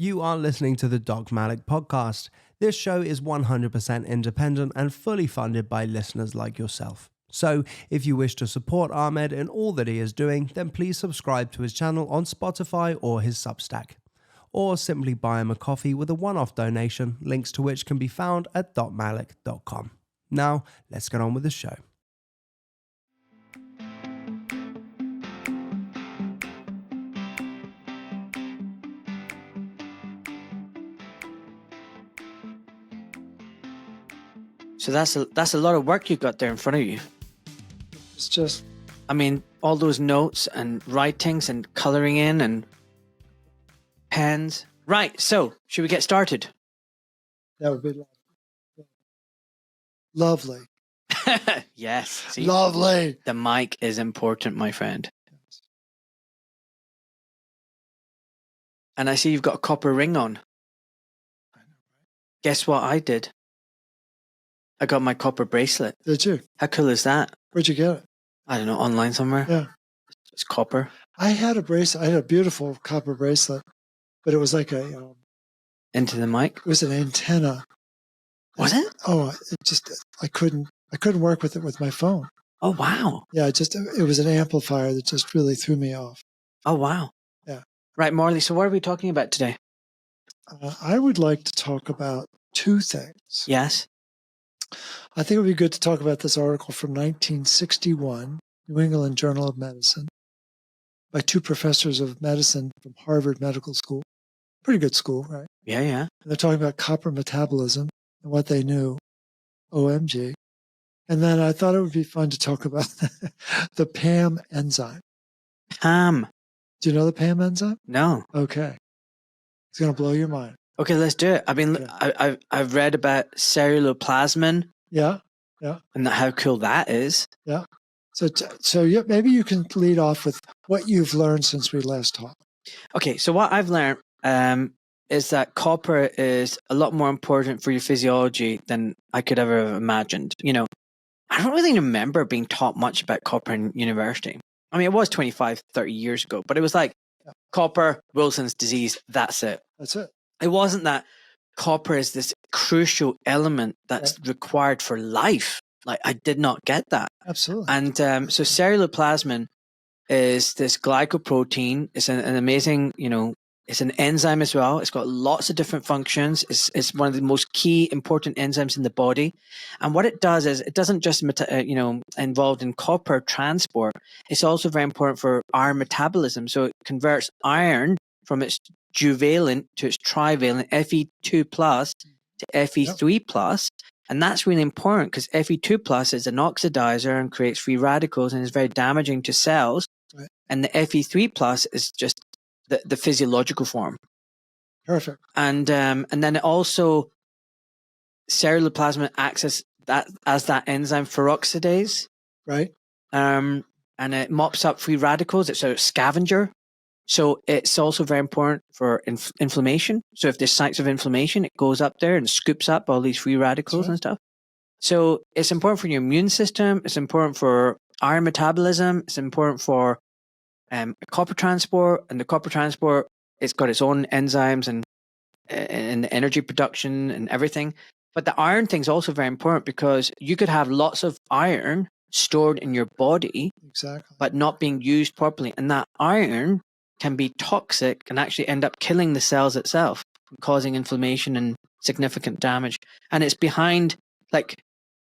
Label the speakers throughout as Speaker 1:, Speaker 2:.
Speaker 1: You are listening to the Doc Malik podcast. This show is 100% independent and fully funded by listeners like yourself. So, if you wish to support Ahmed in all that he is doing, then please subscribe to his channel on Spotify or his Substack. Or simply buy him a coffee with a one-off donation, links to which can be found at docmalik.com. Now, let's get on with the show.
Speaker 2: So that's a lot of work you've got there in front of you.
Speaker 3: It's just,
Speaker 2: I mean, all those notes and writings and colouring in and pens. Right, so should we get started?
Speaker 3: that would be lovely.
Speaker 2: Yes. See,
Speaker 3: Lovely.
Speaker 2: the mic is important, my friend. And I see you've got a copper ring on. Guess what I did? I got my copper bracelet.
Speaker 3: Did you?
Speaker 2: How cool is that?
Speaker 3: Where'd you get it?
Speaker 2: I don't know, online somewhere.
Speaker 3: Yeah.
Speaker 2: It's copper.
Speaker 3: I had a bracelet. I had a beautiful copper bracelet, but it was like a,
Speaker 2: Into the mic.
Speaker 3: it was an antenna.
Speaker 2: Was it?
Speaker 3: Oh, it just, I couldn't work with it with my phone.
Speaker 2: Oh, wow.
Speaker 3: Yeah, it was an amplifier that just really threw me off.
Speaker 2: Oh, wow.
Speaker 3: Yeah.
Speaker 2: Right, Morley, so what are we talking about today?
Speaker 3: I would like to talk about two things.
Speaker 2: Yes.
Speaker 3: I think it would be good to talk about this article from 1961, New England Journal of Medicine, by two professors of medicine from Harvard Medical School. Pretty good school, right?
Speaker 2: Yeah, yeah.
Speaker 3: And they're talking about copper metabolism and what they knew. OMG. And then I thought it would be fun to talk about the PAM enzyme.
Speaker 2: PAM.
Speaker 3: Do you know the PAM enzyme?
Speaker 2: No.
Speaker 3: Okay. It's going to blow your mind.
Speaker 2: Okay, let's do it. I mean,
Speaker 3: Okay.
Speaker 2: I've read about ceruloplasmin
Speaker 3: Yeah.
Speaker 2: and how cool that is.
Speaker 3: Yeah. So maybe you can lead off with what you've learned since we last talked.
Speaker 2: Okay, so what I've learned is that copper is a lot more important for your physiology than I could ever have imagined. You know, I don't really remember being taught much about copper in university. I mean, it was 25, 30 years ago, but it was like copper, Wilson's disease, that's it.
Speaker 3: That's it.
Speaker 2: It wasn't that copper is this crucial element that's required for life. Like, I did not get that.
Speaker 3: Absolutely.
Speaker 2: And so ceruloplasmin is this glycoprotein. It's an amazing, it's an enzyme as well. It's got lots of different functions. It's one of the most key important enzymes in the body. And what it does is it doesn't just, involved in copper transport. It's also very important for iron metabolism. So it converts iron from its duvalent to its trivalent, Fe2 plus to Fe3 plus. And that's really important because Fe2 plus is an oxidizer and creates free radicals and is very damaging to cells.
Speaker 3: Right.
Speaker 2: And the Fe3 plus is just the physiological form.
Speaker 3: Perfect.
Speaker 2: And then it also, ceruloplasmin acts as that enzyme peroxidase.
Speaker 3: Right.
Speaker 2: And it mops up free radicals. It's a scavenger. So it's also very important for inflammation. So if there's sites of inflammation, it goes up there and scoops up all these free radicals and stuff. So it's important for your immune system. It's important for iron metabolism. It's important for copper transport. And the copper transport, it's got its own enzymes and energy production and everything. But the iron thing is also very important because you could have lots of iron stored in your body,
Speaker 3: Exactly,
Speaker 2: but not being used properly. And that iron can be toxic and actually end up killing the cells itself, causing inflammation and significant damage. And it's behind, like,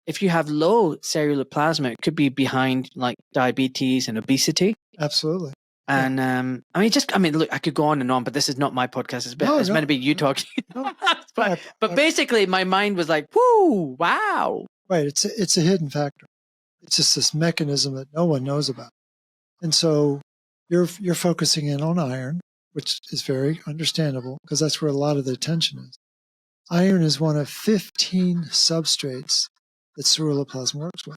Speaker 2: if you have low ceruloplasmin, it could be behind like diabetes and obesity.
Speaker 3: Absolutely.
Speaker 2: And look, I could go on and on, but this is not my podcast. It's meant to be you talking.
Speaker 3: No.
Speaker 2: but basically, my mind was like, "Whoo, wow!"
Speaker 3: Right. It's a hidden factor. It's just this mechanism that no one knows about, and so you're focusing in on iron, which is very understandable because that's where a lot of the attention is. Iron is one of 15 substrates that ceruloplasmin works with.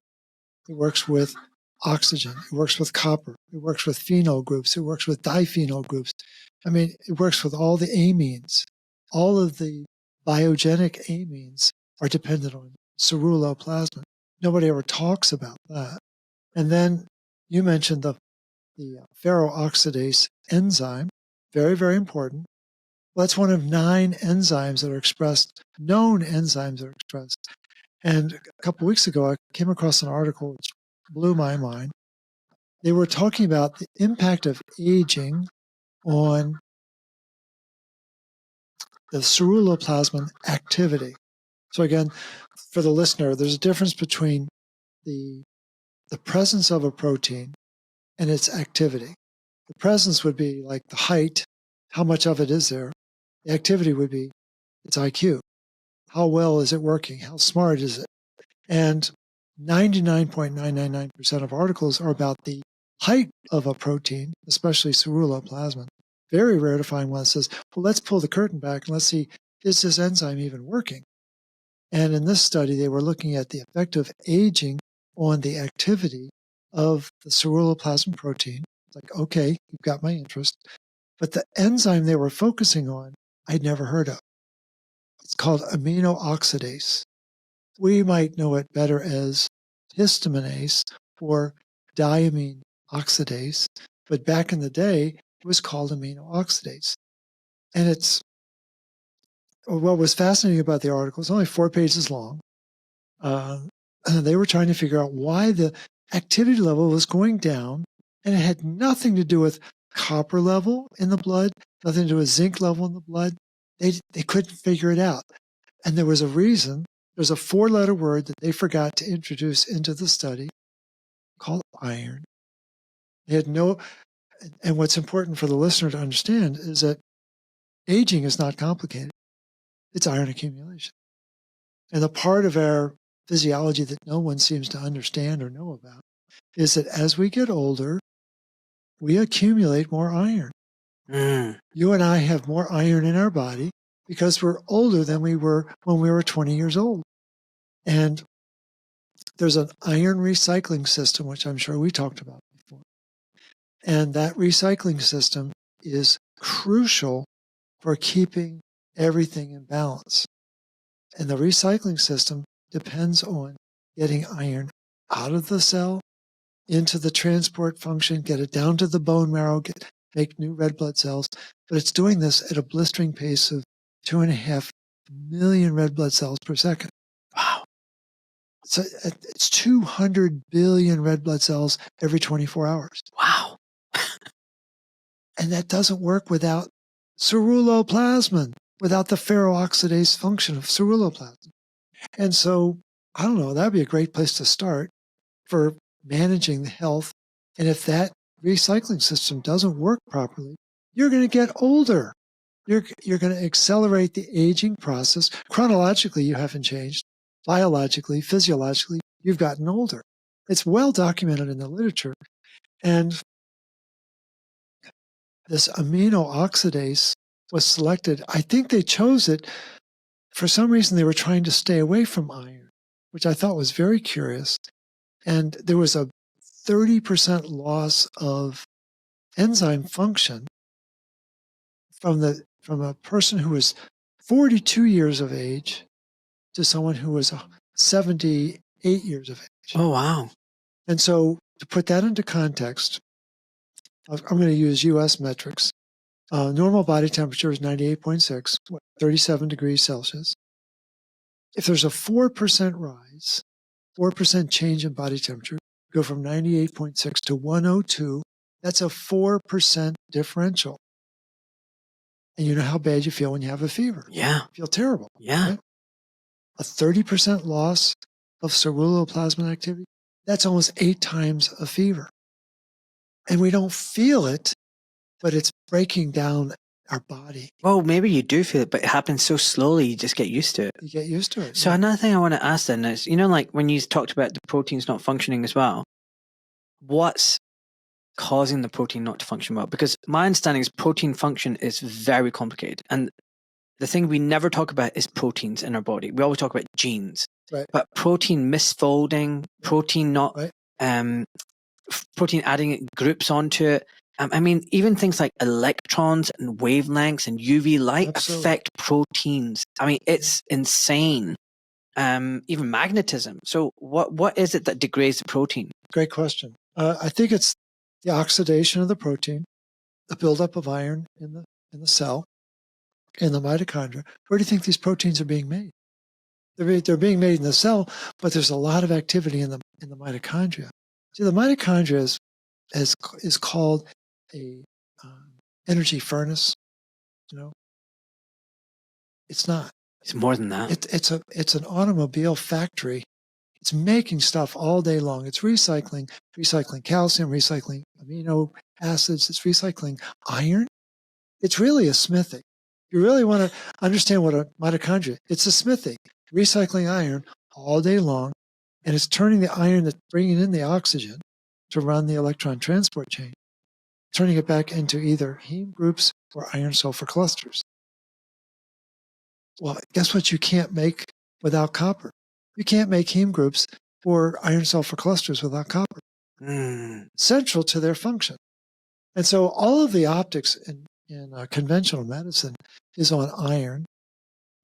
Speaker 3: It works with oxygen. It works with copper. It works with phenol groups. It works with diphenyl groups. I mean, it works with all the amines. All of the biogenic amines are dependent on ceruloplasmin. Nobody ever talks about that. And then you mentioned the ferroxidase enzyme, very, very important. Well, that's one of 9 enzymes that are expressed, known enzymes that are expressed. And a couple of weeks ago, I came across an article which blew my mind. They were talking about the impact of aging on the ceruloplasmin activity. So again, for the listener, there's a difference between the presence of a protein and its activity. The presence would be like the height, how much of it is there. The activity would be its IQ. How well is it working? How smart is it? And 99.999% of articles are about the height of a protein, especially ceruloplasmin. Very rare to find one that says, well, let's pull the curtain back and let's see, is this enzyme even working? And in this study, they were looking at the effect of aging on the activity of the ceruloplasmin protein. It's like, okay, you've got my interest. But the enzyme they were focusing on, I'd never heard of. It's called amino oxidase. We might know it better as histaminase or diamine oxidase, but back in the day, it was called amino oxidase. And what was fascinating about the article, it's only 4 pages long. They were trying to figure out why the activity level was going down, and it had nothing to do with copper level in the blood, nothing to do with zinc level in the blood. They couldn't figure it out. And there was a reason. There's a 4-letter word that they forgot to introduce into the study called iron. They had and what's important for the listener to understand is that aging is not complicated. It's iron accumulation. And the part of our physiology that no one seems to understand or know about is that as we get older, we accumulate more iron. You and I have more iron in our body because we're older than we were when we were 20 years old. And there's an iron recycling system, which I'm sure we talked about before. And that recycling system is crucial for keeping everything in balance. And the recycling system depends on getting iron out of the cell, into the transport function, get it down to the bone marrow, make new red blood cells. But it's doing this at a blistering pace of 2.5 million red blood cells per second.
Speaker 2: Wow.
Speaker 3: So it's 200 billion red blood cells every 24 hours.
Speaker 2: Wow.
Speaker 3: And that doesn't work without ceruloplasmin, without the ferroxidase function of ceruloplasmin. And so, I don't know, that'd be a great place to start for managing the health. And if that recycling system doesn't work properly, you're going to get older. You're going to accelerate the aging process. Chronologically, you haven't changed. Biologically, physiologically, you've gotten older. It's well documented in the literature. And this amino oxidase was selected. I think they chose it for some reason. They were trying to stay away from iron, which I thought was very curious. And there was a 30% loss of enzyme function from a person who was 42 years of age to someone who was 78 years of age.
Speaker 2: Oh, wow.
Speaker 3: And so to put that into context, I'm going to use US metrics. Normal body temperature is 98.6, 37 degrees Celsius. If there's a 4% rise, 4% change in body temperature, go from 98.6 to 102, that's a 4% differential. And you know how bad you feel when you have a fever.
Speaker 2: Yeah.
Speaker 3: You feel terrible.
Speaker 2: Yeah.
Speaker 3: Right? A 30% loss of ceruloplasmin activity, that's almost 8 times a fever. And we don't feel it, but it's breaking down our body.
Speaker 2: Well, maybe you do feel it, but it happens so slowly, you just get used to it.
Speaker 3: You get used to it.
Speaker 2: So another thing I want to ask then is, like when you talked about the proteins not functioning as well, what's causing the protein not to function well? Because my understanding is protein function is very complicated. And the thing we never talk about is proteins in our body. We always talk about genes.
Speaker 3: Right.
Speaker 2: But protein misfolding, protein not, protein adding groups onto it. I mean, even things like electrons and wavelengths and UV light affect proteins. I mean, it's insane. Even magnetism. So what is it that degrades the protein?
Speaker 3: Great question. I think it's the oxidation of the protein, the buildup of iron in the cell. in the mitochondria, where do you think these proteins are being made? They're being made in the cell, but there's a lot of activity in the mitochondria. See, the mitochondria is called a energy furnace. You know, it's not.
Speaker 2: It's more than that.
Speaker 3: It's an automobile factory. It's making stuff all day long. It's recycling calcium, recycling amino acids. It's recycling iron. It's really a smithy. You really want to understand what a mitochondria, it's a smithy, recycling iron all day long, and it's turning the iron that's bringing in the oxygen to run the electron transport chain, turning it back into either heme groups or iron sulfur clusters. Well, guess what you can't make without copper? You can't make heme groups or iron sulfur clusters without copper. Central to their function. And so all of the optics in conventional medicine is on iron,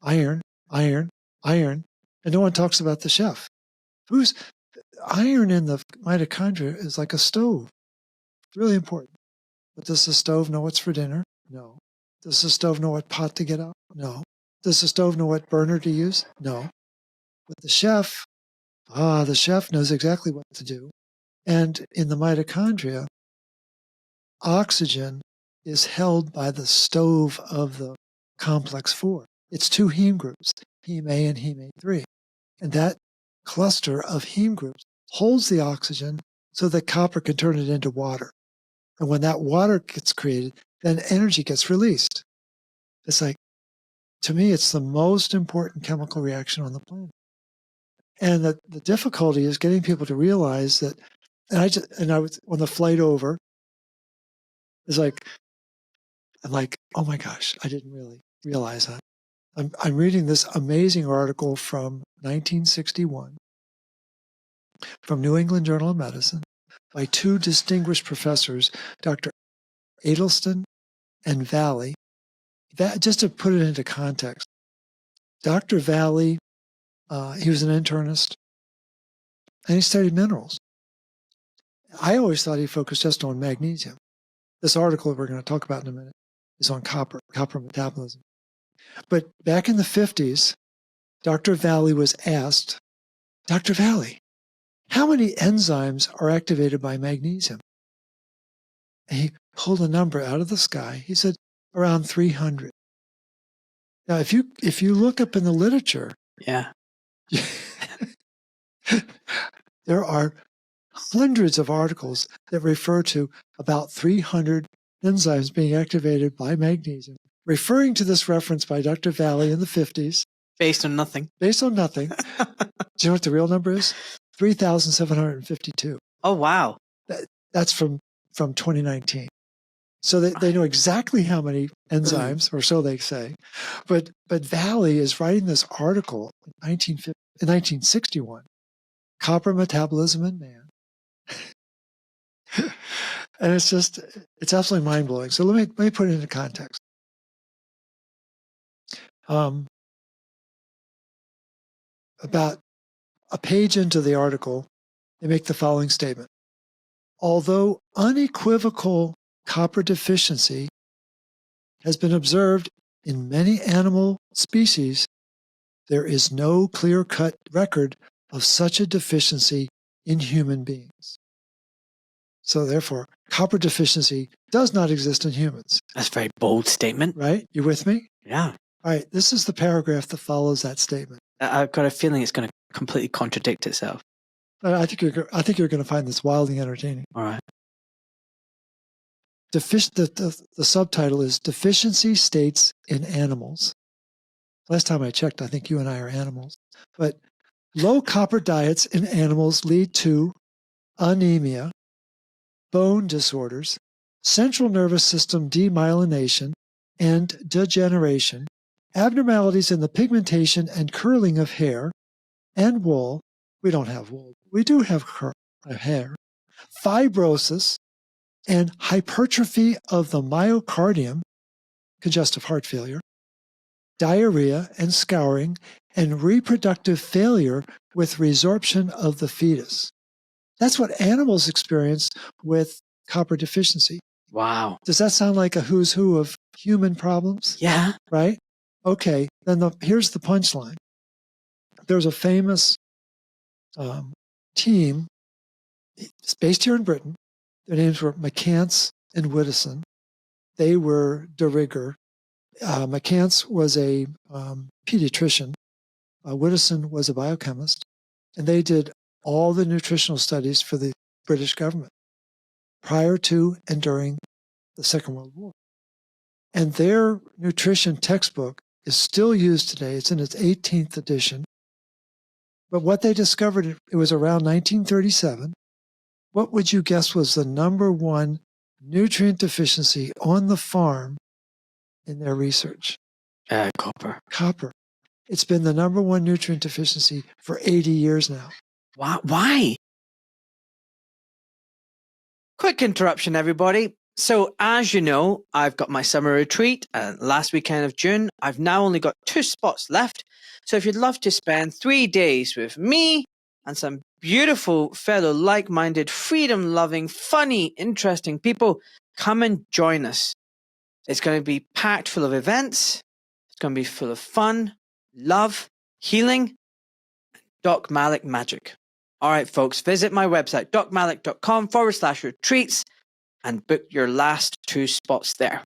Speaker 3: iron, iron, iron, and no one talks about the chef. Iron in the mitochondria is like a stove. Really important. But does the stove know what's for dinner? No. Does the stove know what pot to get out? No. Does the stove know what burner to use? No. But the chef knows exactly what to do. And in the mitochondria, oxygen is held by the stove of the complex 4. It's 2 heme groups, heme A and heme A3. And that cluster of heme groups holds the oxygen so that copper can turn it into water. And when that water gets created, then energy gets released. It's like, to me, it's the most important chemical reaction on the planet. And the difficulty is getting people to realize that, and I was on the flight over, it's like, I'm like, oh my gosh, I didn't really realize that. I'm reading this amazing article from 1961 from New England Journal of Medicine by 2 distinguished professors, Dr. Adelston and Valley. Just to put it into context, Dr. Valley, he was an internist, and he studied minerals. I always thought he focused just on magnesium. This article that we're going to talk about in a minute is on copper metabolism. But back in the 50s, Dr. Valley was asked, Dr. Valley, how many enzymes are activated by magnesium? And he pulled a number out of the sky. He said around 300. Now, if you look up in the literature,
Speaker 2: yeah,
Speaker 3: there are hundreds of articles that refer to about 300 enzymes being activated by magnesium, referring to this reference by Dr. Valley in the 50s.
Speaker 2: Based on nothing.
Speaker 3: Based on nothing. Do you know what the real number is? 3,752.
Speaker 2: Oh, wow.
Speaker 3: That's from 2019. So they know exactly how many enzymes, or so they say. But Valley is writing this article in 1961, Copper Metabolism in Man. And it's absolutely mind-blowing. So let me put it into context. About a page into the article, they make the following statement. Although unequivocal copper deficiency has been observed in many animal species, there is no clear-cut record of such a deficiency in human beings. So therefore, copper deficiency does not exist in humans.
Speaker 2: That's a very bold statement.
Speaker 3: Right? You with me?
Speaker 2: Yeah.
Speaker 3: All right, this is the paragraph that follows that statement.
Speaker 2: I've got a feeling it's going to completely contradict itself.
Speaker 3: I think you're going to find this wildly entertaining.
Speaker 2: All right.
Speaker 3: The subtitle is Deficiency States in Animals. Last time I checked, I think you and I are animals. But low copper diets in animals lead to anemia, bone disorders, central nervous system demyelination and degeneration, abnormalities in the pigmentation and curling of hair and wool. We don't have wool. We do have hair. Fibrosis and hypertrophy of the myocardium, congestive heart failure, diarrhea and scouring, and reproductive failure with resorption of the fetus. That's what animals experience with copper deficiency.
Speaker 2: Wow.
Speaker 3: Does that sound like a who's who of human problems?
Speaker 2: Yeah.
Speaker 3: Right? Okay, then here's the punchline. There's a famous team. It's based here in Britain. Their names were McCants and Widdowson. They were de rigueur. McCants was a pediatrician. Widdowson was a biochemist. And they did all the nutritional studies for the British government prior to and during the Second World War. And their nutrition textbook is still used today. It's in its 18th edition. But what they discovered, it was around 1937. What would you guess was the number one nutrient deficiency on the farm in their research?
Speaker 2: Copper.
Speaker 3: Copper. It's been the number one nutrient deficiency for 80 years now.
Speaker 2: Why? Quick interruption, everybody. So, as you know, I've got my summer retreat last weekend of June. I've now only got 2 spots left. So if you'd love to spend 3 days with me and some beautiful fellow like-minded, freedom-loving, funny, interesting people, come and join us. It's going to be packed full of events. It's going to be full of fun, love, healing, Doc Malik magic. All right, folks, visit my website, docmalik.com/retreats and book your last 2 spots there.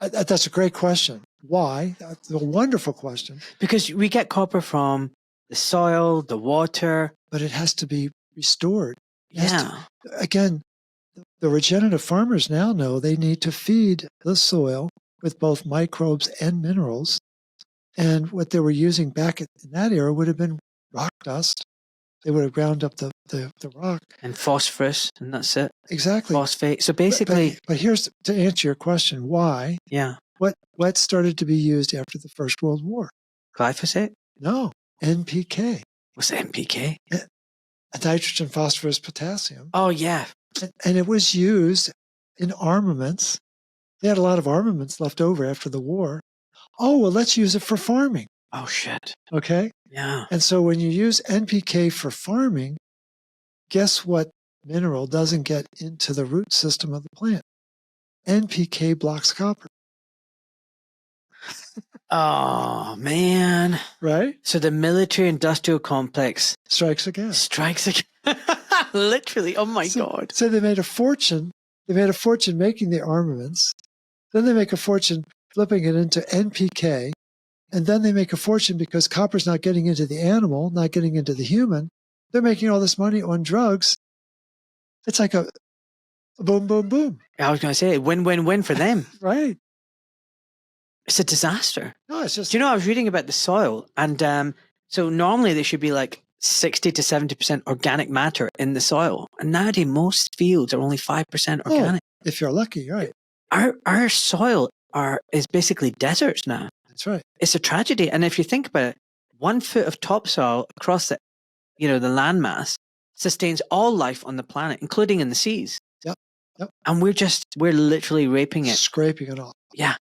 Speaker 3: That's a great question. Why? That's a wonderful question.
Speaker 2: Because we get copper from the soil, the water.
Speaker 3: But it has to be restored.
Speaker 2: Yeah.
Speaker 3: Again, the regenerative farmers now know they need to feed the soil with both microbes and minerals. And what they were using back in that era would have been rock dust. They would have ground up the rock.
Speaker 2: And phosphorus, and that's it.
Speaker 3: Exactly.
Speaker 2: Phosphate. So basically...
Speaker 3: But here's, to answer your question, why?
Speaker 2: Yeah.
Speaker 3: What started to be used after the First World War?
Speaker 2: Glyphosate?
Speaker 3: No. NPK.
Speaker 2: What's NPK?
Speaker 3: Nitrogen, phosphorus, potassium.
Speaker 2: Oh, yeah.
Speaker 3: And it was used in armaments. They had a lot of armaments left over after the war. Oh, well, let's use it for farming.
Speaker 2: Oh, shit.
Speaker 3: Okay?
Speaker 2: Yeah.
Speaker 3: And so when you use NPK for farming, guess what mineral doesn't get into the root system of the plant? NPK blocks copper.
Speaker 2: Oh, man.
Speaker 3: Right?
Speaker 2: So the military-industrial complex...
Speaker 3: Strikes again.
Speaker 2: Strikes again. Literally. Oh, my God.
Speaker 3: So they made a fortune. They made a fortune making the armaments. Then they make a fortune flipping it into NPK. And then they make a fortune because copper's not getting into the animal, not getting into the human. They're making all this money on drugs. It's like a boom, boom, boom.
Speaker 2: I was going to say, win-win-win for them.
Speaker 3: Right.
Speaker 2: It's a disaster.
Speaker 3: No, it's just...
Speaker 2: Do you know, I was reading about the soil, and so normally there should be like 60 to 70% organic matter in the soil. And nowadays, most fields are only 5% organic.
Speaker 3: If you're lucky, right.
Speaker 2: Our soil is basically deserts now.
Speaker 3: That's right.
Speaker 2: It's a tragedy. And if you think about it, 1 foot of topsoil across the landmass sustains all life on the planet, including in the seas.
Speaker 3: Yep.
Speaker 2: And we're literally raping it.
Speaker 3: Scraping it off.
Speaker 2: Yeah.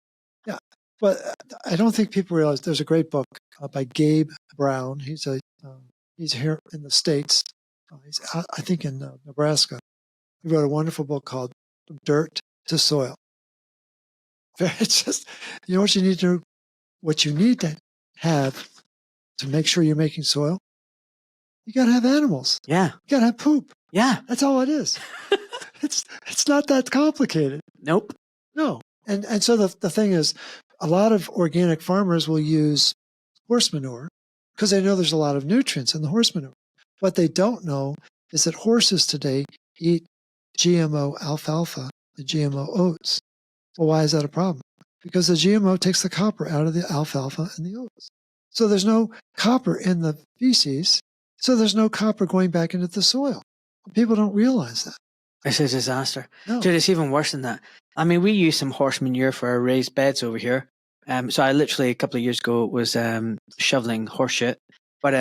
Speaker 3: Yeah. But I don't think people realize there's a great book by Gabe Brown. He's here in the States. He's I think in Nebraska. He wrote a wonderful book called From Dirt to Soil. It's just, you know what you need to do? What you need to have to make sure you're making soil, you got to have animals.
Speaker 2: Yeah.
Speaker 3: You got to have poop.
Speaker 2: Yeah.
Speaker 3: That's all it is. It's not that complicated.
Speaker 2: Nope.
Speaker 3: No. And so the thing is, a lot of organic farmers will use horse manure because they know there's a lot of nutrients in the horse manure. What they don't know is that horses today eat GMO alfalfa and GMO oats. Well, why is that a problem? Because the GMO takes the copper out of the alfalfa and the oats. So there's no copper in the feces, so there's no copper going back into the soil. People don't realize that.
Speaker 2: It's a disaster.
Speaker 3: No.
Speaker 2: Dude, it's even worse than that. I mean, we use some horse manure for our raised beds over here. So I literally, a couple of years ago, was shoveling horse shit, but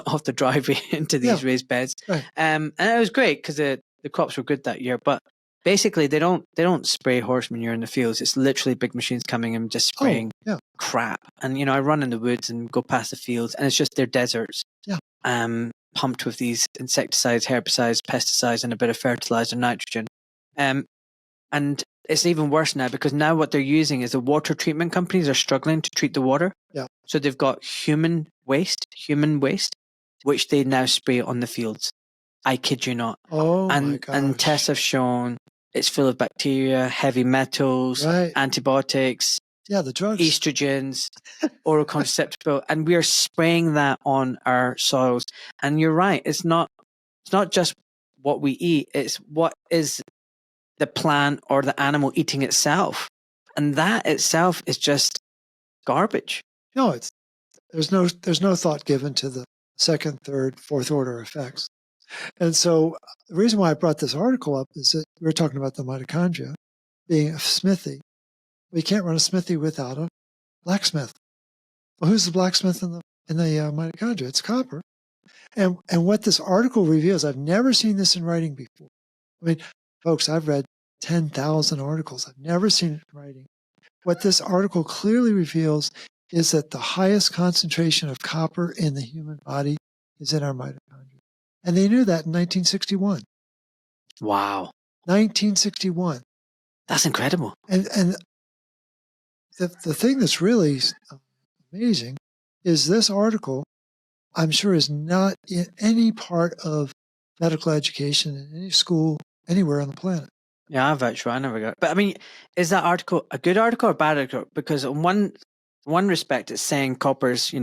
Speaker 2: off the driveway into these raised beds.
Speaker 3: Right.
Speaker 2: And it was great because the crops were good that year. But basically, they don't spray horse manure in the fields. It's literally big machines coming and just spraying crap. And, I run in the woods and go past the fields, and it's just they're deserts.
Speaker 3: Yeah.
Speaker 2: Pumped with these insecticides, herbicides, pesticides, and a bit of fertilizer, nitrogen. And it's even worse now, because now what they're using is the water treatment companies are struggling to treat the water.
Speaker 3: Yeah.
Speaker 2: So they've got human waste, which they now spray on the fields. I kid you not.
Speaker 3: Oh my gosh.
Speaker 2: And tests have shown it's full of bacteria, heavy metals,
Speaker 3: Right.
Speaker 2: antibiotics,
Speaker 3: Yeah, the drugs.
Speaker 2: estrogens, oral contraceptive, and we are spraying that on our soils. And you're right, it's not just what we eat, it's what is the plant or the animal eating itself. And that itself is just garbage.
Speaker 3: No, there's no thought given to the second, third, fourth order effects. And so the reason why I brought this article up is that we were talking about the mitochondria being a smithy. We can't run a smithy without a blacksmith. Well, who's the blacksmith in the mitochondria? It's copper. And what this article reveals, I've never seen this in writing before. I mean, folks, I've read 10,000 articles. I've never seen it in writing. What this article clearly reveals is that the highest concentration of copper in the human body is in our mitochondria. And they knew that in 1961.
Speaker 2: Wow.
Speaker 3: 1961.
Speaker 2: That's incredible.
Speaker 3: And the thing that's really amazing is this article, I'm sure, is not in any part of medical education in any school anywhere on the planet.
Speaker 2: Yeah, I've actually, I never got. But I mean, is that article a good article or bad article? Because in one respect, it's saying copper's,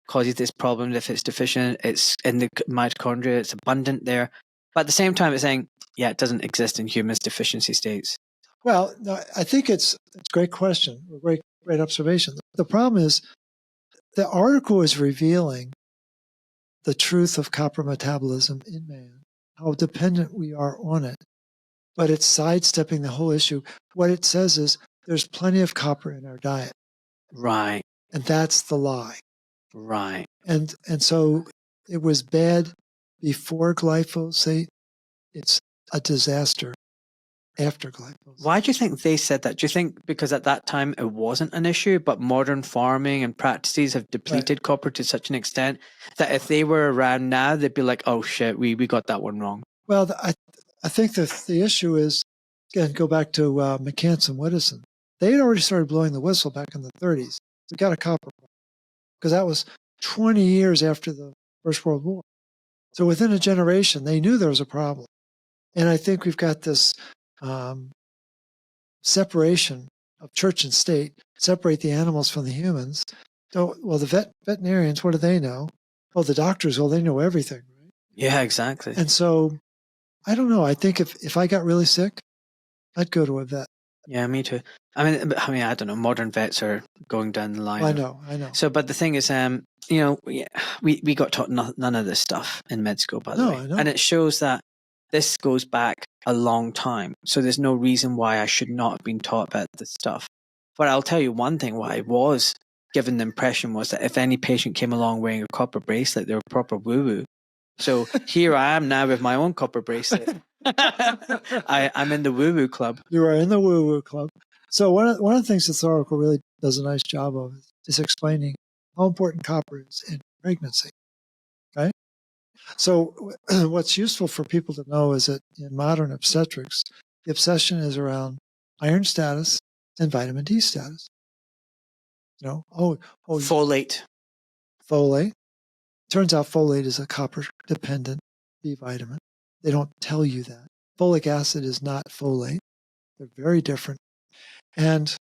Speaker 2: causes this problem if it's deficient. It's in the mitochondria. It's abundant there. But at the same time, it's saying, yeah, it doesn't exist in humans' deficiency states.
Speaker 3: Well, no, I think it's a great question, a great observation. The problem is the article is revealing the truth of copper metabolism in man, how dependent we are on it, but it's sidestepping the whole issue. What it says is there's plenty of copper in our diet.
Speaker 2: Right.
Speaker 3: And that's the lie.
Speaker 2: Right.
Speaker 3: And so it was bad before glyphosate. It's a disaster after glyphosate.
Speaker 2: Why do you think they said that? Do you think because at that time it wasn't an issue, but modern farming and practices have depleted copper to such an extent that if they were around now, they'd be like, oh shit, we got that one wrong?
Speaker 3: Well, I think the issue is, again, go back to McCants and Whittison. They had already started blowing the whistle back in the 30s. We got a copper problem because that was 20 years after the First World War. So within a generation, they knew there was a problem. And I think we've got this separation of church and state, separate the animals from the humans. So, well, the veterinarians, what do they know? Well, the doctors, well, they know everything, right?
Speaker 2: Yeah, exactly.
Speaker 3: And so, I don't know. I think if I got really sick, I'd go to a vet.
Speaker 2: Yeah, me too. I mean, I don't know. Modern vets are going down the line.
Speaker 3: Well, I know.
Speaker 2: So, but the thing is, we got taught none of this stuff in med school, by the way.
Speaker 3: I know.
Speaker 2: And it shows that this goes back a long time. So there's no reason why I should not have been taught about this stuff. But I'll tell you one thing, what I was given the impression was that if any patient came along wearing a copper bracelet, they were proper woo-woo. So here I am now with my own copper bracelet. I'm in the woo-woo club.
Speaker 3: You are in the woo-woo club. So one of the things this article really does a nice job of is explaining how important copper is in pregnancy. Right? So what's useful for people to know is that in modern obstetrics, the obsession is around iron status and vitamin D status.
Speaker 2: Folate.
Speaker 3: Turns out folate is a copper-dependent B vitamin. They don't tell you that. Folic acid is not folate. They're very different. And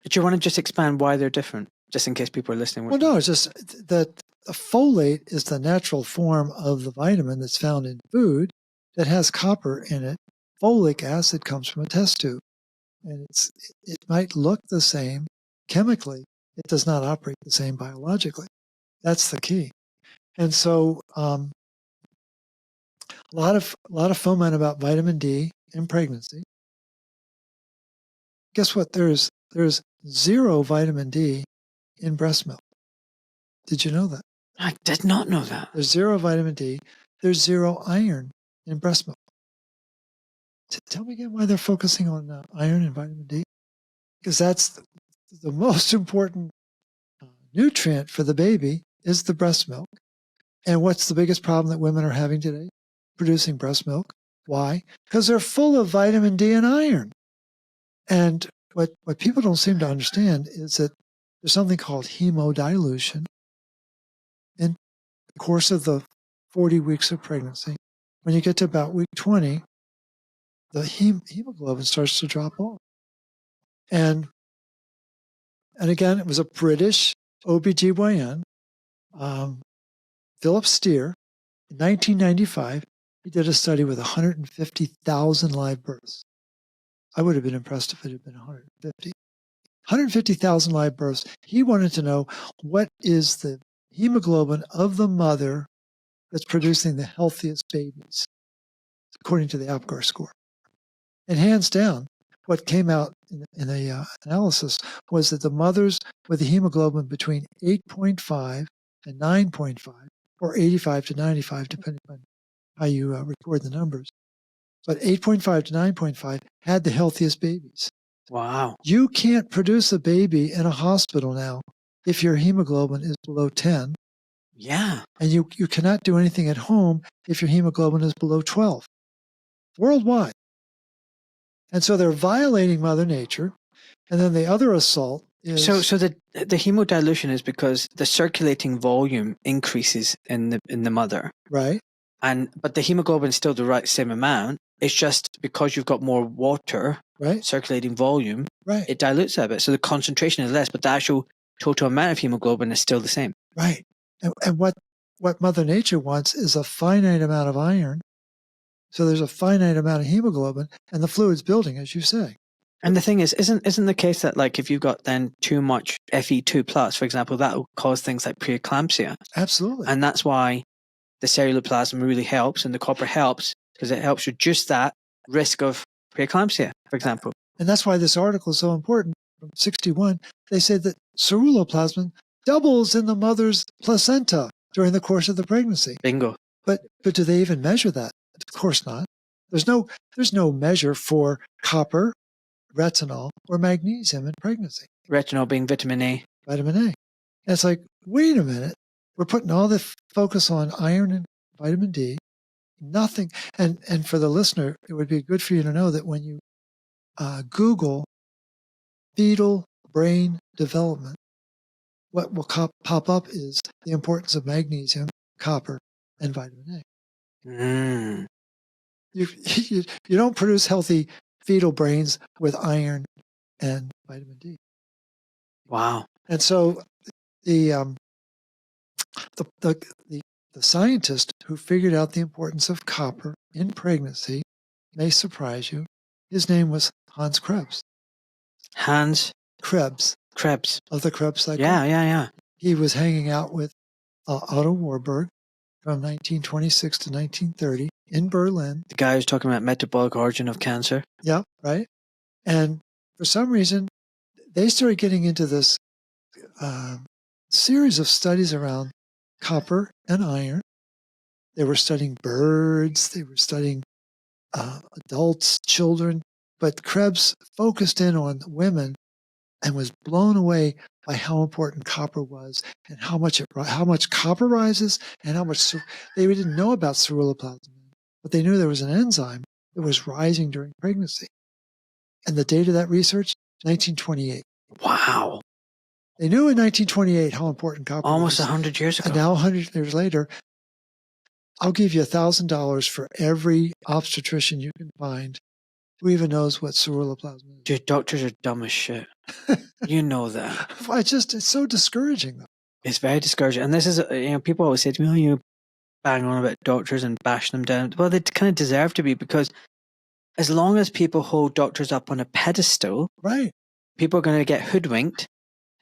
Speaker 2: do you want to just expand why they're different, just in case people are listening?
Speaker 3: Well, no, it's just that the folate is the natural form of the vitamin that's found in food that has copper in it. Folic acid comes from a test tube. And it might look the same chemically. It does not operate the same biologically. That's the key. And so a lot of foment about vitamin D in pregnancy. Guess what? There's zero vitamin D in breast milk. Did you know that?
Speaker 2: I did not know that.
Speaker 3: There's zero vitamin D. There's zero iron in breast milk. Tell me again why they're focusing on iron and vitamin D. Because that's the most important nutrient for the baby is the breast milk. And what's the biggest problem that women are having today? Producing breast milk. Why? Because they're full of vitamin D and iron. And what people don't seem to understand is that there's something called hemodilution in the course of the 40 weeks of pregnancy. When you get to about week 20, the hemoglobin starts to drop off. And again, it was a British OBGYN, Philip Steer, in 1995. He did a study with 150,000 live births. I would have been impressed if it had been 150. 150,000 live births. He wanted to know what is the hemoglobin of the mother that's producing the healthiest babies, according to the Apgar score. And hands down, what came out in the analysis was that the mothers with a hemoglobin between 8.5 and 9.5, or 85 to 95, depending on how you record the numbers, but 8.5 to 9.5 had the healthiest babies.
Speaker 2: Wow.
Speaker 3: You can't produce a baby in a hospital now if your hemoglobin is below 10.
Speaker 2: Yeah.
Speaker 3: And you cannot do anything at home if your hemoglobin is below 12. Worldwide. And so they're violating Mother Nature. And then the other assault is...
Speaker 2: So the hemodilution is because the circulating volume increases in the mother.
Speaker 3: Right.
Speaker 2: But the hemoglobin is still the same amount. It's just because you've got more water,
Speaker 3: right,
Speaker 2: circulating volume,
Speaker 3: right,
Speaker 2: it dilutes a bit. So the concentration is less, but the actual total amount of hemoglobin is still the same.
Speaker 3: Right. And what Mother Nature wants is a finite amount of iron. So there's a finite amount of hemoglobin, and the fluid's building, as you say.
Speaker 2: And the thing is, isn't the case that, like, if you've got then too much Fe2 plus, for example, that will cause things like preeclampsia.
Speaker 3: Absolutely.
Speaker 2: And that's why the ceruloplasmin really helps, and the copper helps, because it helps reduce that risk of preeclampsia, for example.
Speaker 3: And that's why this article is so important. From 61, they said that ceruloplasmin doubles in the mother's placenta during the course of the pregnancy.
Speaker 2: Bingo.
Speaker 3: But do they even measure that? Of course not. There's no measure for copper, retinol, or magnesium in pregnancy.
Speaker 2: Retinol being vitamin A.
Speaker 3: Vitamin A. And it's like, wait a minute. We're putting all the focus on iron and vitamin D. Nothing. And for the listener, it would be good for you to know that when you Google fetal brain development, what will pop up is the importance of magnesium, copper, and vitamin A.
Speaker 2: Mm.
Speaker 3: You don't produce healthy fetal brains with iron and vitamin D.
Speaker 2: Wow.
Speaker 3: And so the scientist who figured out the importance of copper in pregnancy may surprise you. His name was Hans Krebs.
Speaker 2: Hans
Speaker 3: Krebs.
Speaker 2: Krebs.
Speaker 3: Of the Krebs cycle.
Speaker 2: Yeah.
Speaker 3: He was hanging out with Otto Warburg from 1926 to 1930 in Berlin.
Speaker 2: The guy who's talking about metabolic origin of cancer.
Speaker 3: Yeah, right. And for some reason, they started getting into this series of studies around copper and iron. They were studying birds. They were studying adults, children. But Krebs focused in on women and was blown away by how important copper was and how much copper rises and how much they didn't know about ceruloplasmin, but they knew there was an enzyme that was rising during pregnancy. And the date of that research, 1928.
Speaker 2: Wow.
Speaker 3: They knew in 1928 how important copper was.
Speaker 2: Almost 100 years ago.
Speaker 3: And now 100 years later, I'll give you $1,000 for every obstetrician you can find who even knows what ceruloplasmin is.
Speaker 2: Dude, doctors are dumb as shit. You know that.
Speaker 3: It's so discouraging, though.
Speaker 2: It's very discouraging. And this is, people always say to me, oh, you bang on about doctors and bash them down. Well, they kind of deserve to be, because as long as people hold doctors up on a pedestal,
Speaker 3: right,
Speaker 2: people are going to get hoodwinked,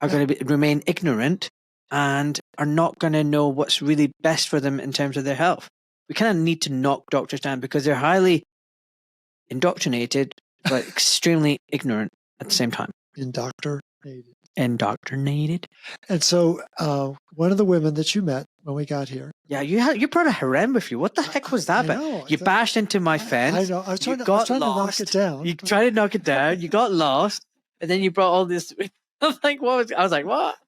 Speaker 2: are going to remain ignorant, and are not going to know what's really best for them in terms of their health. We kind of need to knock doctors down because they're highly indoctrinated, but extremely ignorant at the same time. Indoctrinated. And
Speaker 3: so one of the women that you met when we got here.
Speaker 2: Yeah, you brought a harem with you. What the heck was that about? You bashed into my fence.
Speaker 3: I know. I was trying to knock it down.
Speaker 2: You tried to knock it down. You got lost. And then you brought all this. I was like, what?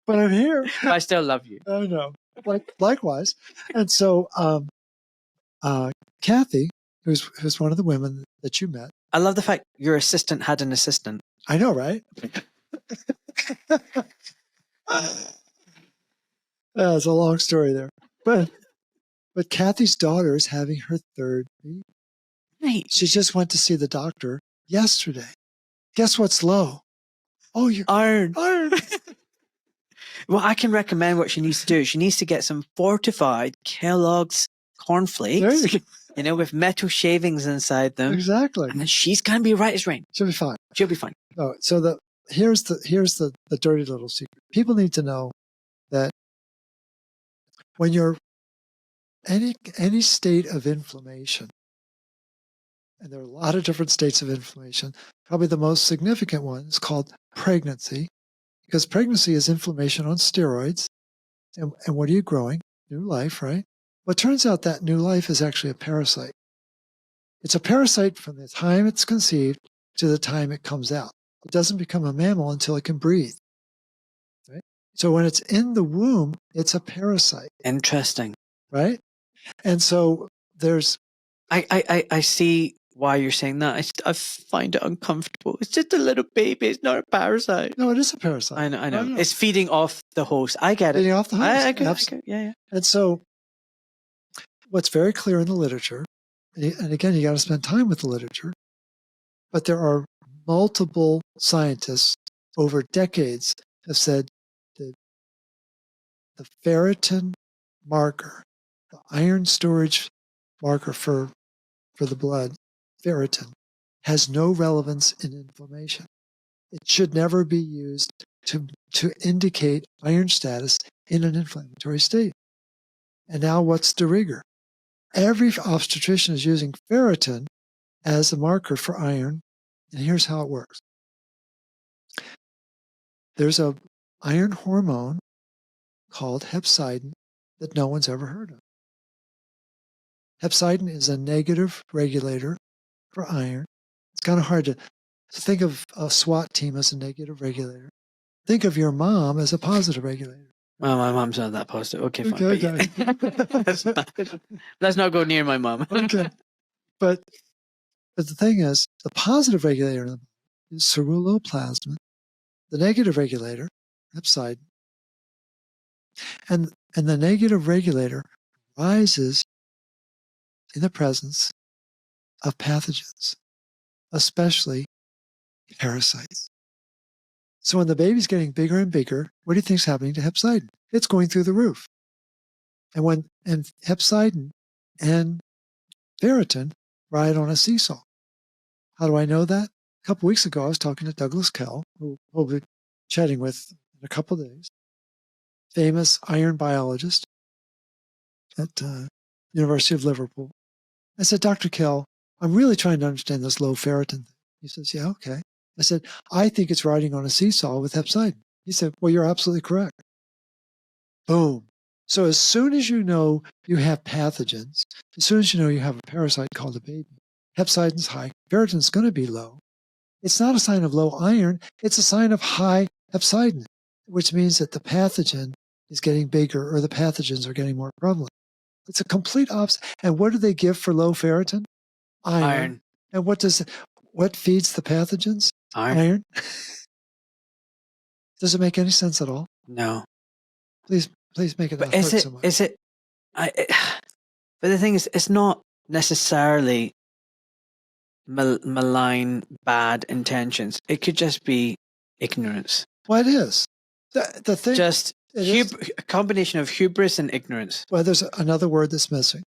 Speaker 3: But I'm here.
Speaker 2: I still love you.
Speaker 3: I know. Likewise. And so Kathy, who's one of the women that you met.
Speaker 2: I love the fact your assistant had an assistant.
Speaker 3: I know, right? It's a long story there. But Kathy's daughter is having her third baby.
Speaker 2: Right.
Speaker 3: She just went to see the doctor yesterday. Guess what's low? Oh, you're
Speaker 2: Iron.
Speaker 3: iron.
Speaker 2: Well, I can recommend what she needs to do. She needs to get some fortified Kellogg's cornflakes,
Speaker 3: There you go.
Speaker 2: with metal shavings inside them.
Speaker 3: Exactly.
Speaker 2: And then she's going to be right as rain.
Speaker 3: She'll be fine.
Speaker 2: She'll be fine.
Speaker 3: Oh, so here's the dirty little secret. People need to know that when you're any state of inflammation, and there are a lot of different states of inflammation, probably the most significant one is called pregnancy, because pregnancy is inflammation on steroids. And what are you growing? New life, right? Well, it turns out that new life is actually a parasite. It's a parasite from the time it's conceived to the time it comes out. It doesn't become a mammal until it can breathe. Right? So when it's in the womb, it's a parasite.
Speaker 2: Interesting.
Speaker 3: Right? And so there's...
Speaker 2: I see why you're saying that. I find it uncomfortable. It's just a little baby. It's not a parasite.
Speaker 3: No, it is a parasite.
Speaker 2: I know.
Speaker 3: Oh, no.
Speaker 2: It's feeding off the host. I get it.
Speaker 3: Feeding off the host.
Speaker 2: I get it. Yeah.
Speaker 3: And so what's very clear in the literature, and again, you got to spend time with the literature, but there are multiple scientists over decades have said that the ferritin marker, the iron storage marker for the blood, ferritin, has no relevance in inflammation. It should never be used to indicate iron status in an inflammatory state. And now what's de rigueur? Every obstetrician is using ferritin as a marker for iron, and here's how it works. There's an iron hormone called hepcidin that no one's ever heard of. Hepcidin is a negative regulator for iron. It's kind of hard to think of a SWAT team as a negative regulator. Think of your mom as a positive regulator.
Speaker 2: Well, my mom's not that positive. Okay, fine.
Speaker 3: Okay.
Speaker 2: Let's not go near my mom.
Speaker 3: Okay. But the thing is, the positive regulator is ceruloplasmin. The negative regulator, hepcidin. And the negative regulator rises in the presence of pathogens, especially parasites. So when the baby's getting bigger and bigger, what do you think's happening to hepcidin? It's going through the roof. And hepcidin and ferritin ride on a seesaw. How do I know that? A couple weeks ago, I was talking to Douglas Kell, who we'll be chatting with in a couple of days, famous iron biologist at University of Liverpool. I said, Dr. Kell, I'm really trying to understand this low ferritin thing. He says, yeah, okay. I said, I think it's riding on a seesaw with hepcidin. He said, well, you're absolutely correct. Boom. So as soon as you know you have pathogens, as soon as you know you have a parasite called a baby, hepcidin's high, ferritin's going to be low. It's not a sign of low iron. It's a sign of high hepcidin, which means that the pathogen is getting bigger or the pathogens are getting more prevalent. It's a complete opposite. And what do they give for low ferritin? Iron. And what feeds the pathogens? Iron. Does it make any sense at all?
Speaker 2: No.
Speaker 3: Please make it not hurt so much.
Speaker 2: But the thing is, it's not necessarily malign, bad intentions. It could just be ignorance.
Speaker 3: Well, it is. The thing...
Speaker 2: Just a combination of hubris and ignorance.
Speaker 3: Well, there's another word that's missing.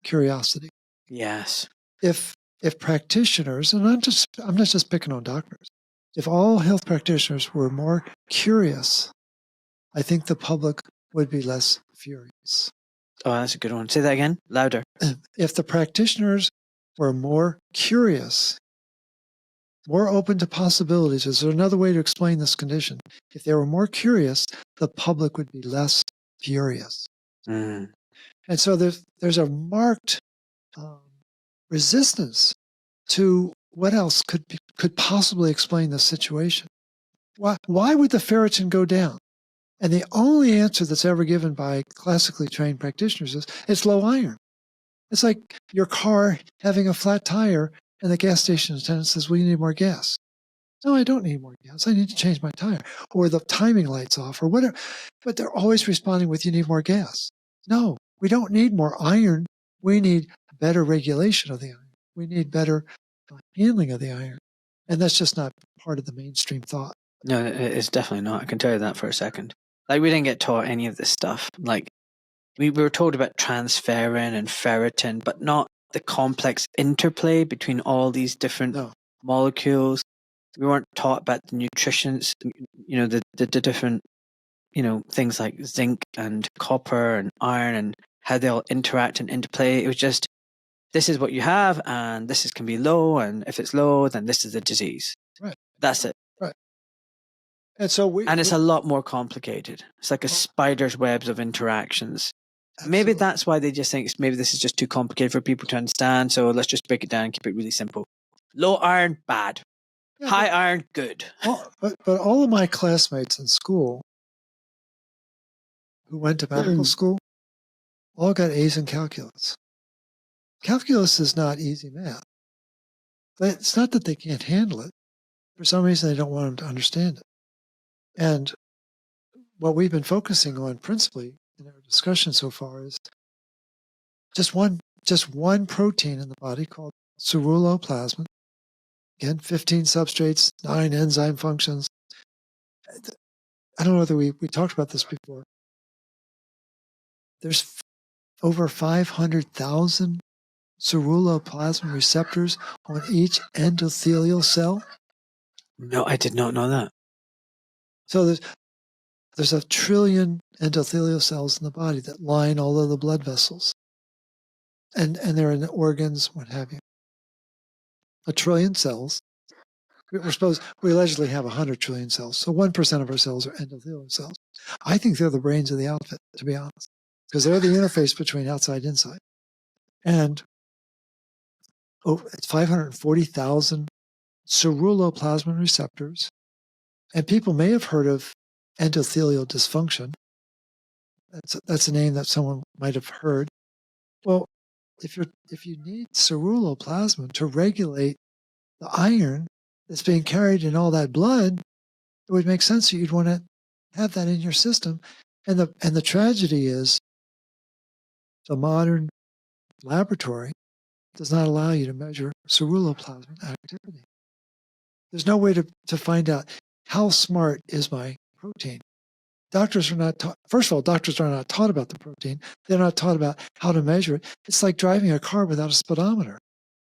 Speaker 3: Curiosity.
Speaker 2: Yes.
Speaker 3: If practitioners, and I'm not just picking on doctors, if all health practitioners were more curious, I think the public would be less furious.
Speaker 2: Oh, that's a good one. Say that again, louder.
Speaker 3: If the practitioners were more curious, more open to possibilities, is there another way to explain this condition? If they were more curious, the public would be less furious.
Speaker 2: Mm.
Speaker 3: And so there's a marked resistance to what else could possibly explain this situation. Why would the ferritin go down? And the only answer that's ever given by classically trained practitioners is it's low iron. It's like your car having a flat tire and the gas station attendant says, well, you need more gas. No, I don't need more gas. I need to change my tire. Or the timing light's off or whatever. But they're always responding with, you need more gas. No, we don't need more iron. We need better regulation of the iron. We need better handling of the iron. And that's just not part of the mainstream thought.
Speaker 2: No, it's definitely not. I can tell you that for a second. Like, we didn't get taught any of this stuff. Like, we were told about transferrin and ferritin, but not the complex interplay between all these different molecules. We weren't taught about the nutritions, the different, things like zinc and copper and iron and how they all interact and interplay. It was just, this is what you have, and can be low, and if it's low, then this is the disease.
Speaker 3: Right.
Speaker 2: That's it.
Speaker 3: Right. And so
Speaker 2: it's a lot more complicated. It's like a spider's webs of interactions.
Speaker 3: Absolutely.
Speaker 2: Maybe that's why they just think maybe this is just too complicated for people to understand. So let's just break it down and keep it really simple. Low iron, bad. Yeah, high iron, good.
Speaker 3: But all of my classmates in school who went to medical school all got A's in calculus. Calculus is not easy math. But it's not that they can't handle it. For some reason, they don't want them to understand it. And what we've been focusing on principally in our discussion so far is just one protein in the body called ceruloplasmin. Again, 15 substrates, 9 enzyme functions. I don't know whether we talked about this before. There's over 500,000 ceruloplasmin receptors on each endothelial cell.
Speaker 2: No, I did not know that.
Speaker 3: So there's 1 trillion endothelial cells in the body that line all of the blood vessels. And they're in the organs, what have you. 1 trillion cells. We allegedly have 100 trillion cells. So 1% of our cells are endothelial cells. I think they're the brains of the outfit, to be honest, because they're the interface between outside and inside. And it's 540,000 ceruloplasmin receptors. And people may have heard of endothelial dysfunction. That's a name that someone might have heard. Well, if you need ceruloplasmin to regulate the iron that's being carried in all that blood, it would make sense that you'd want to have that in your system. And the tragedy is the modern laboratory does not allow you to measure ceruloplasmin activity. There's no way to find out how smart is my protein. Doctors are not taught. First of all, doctors are not taught about the protein. They're not taught about how to measure it. It's like driving a car without a speedometer.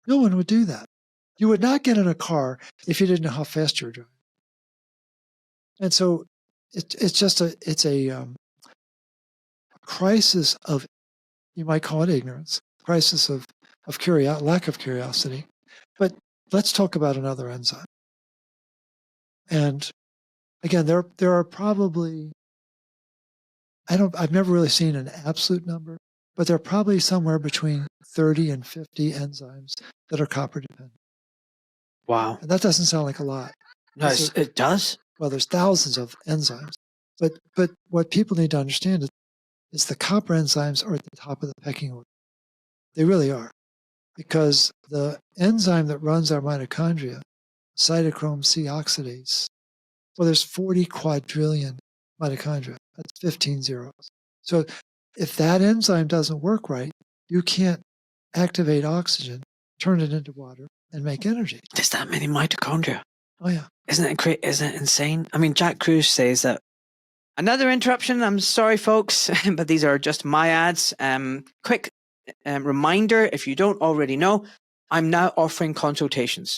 Speaker 3: No one would do that. You would not get in a car if you didn't know how fast you were driving. And so it's a crisis of, you might call it ignorance, crisis of lack of curiosity. But let's talk about another enzyme. And again, there are probably, I've never really seen an absolute number, but there are probably somewhere between 30 and 50 enzymes that are copper dependent.
Speaker 2: Wow.
Speaker 3: And that doesn't sound like a lot.
Speaker 2: No, it does.
Speaker 3: Well, there's thousands of enzymes. But what people need to understand is the copper enzymes are at the top of the pecking order. They really are. Because the enzyme that runs our mitochondria, cytochrome C oxidase, well, there's 40 quadrillion mitochondria. That's 15 zeros. So if that enzyme doesn't work right, you can't activate oxygen, turn it into water, and make energy.
Speaker 2: There's that many mitochondria.
Speaker 3: Oh, yeah.
Speaker 2: Isn't it great? Isn't it insane? I mean, Jack Kruse says that. Another interruption. I'm sorry, folks, but these are just my ads. Quick reminder, if you don't already know, I'm now offering consultations.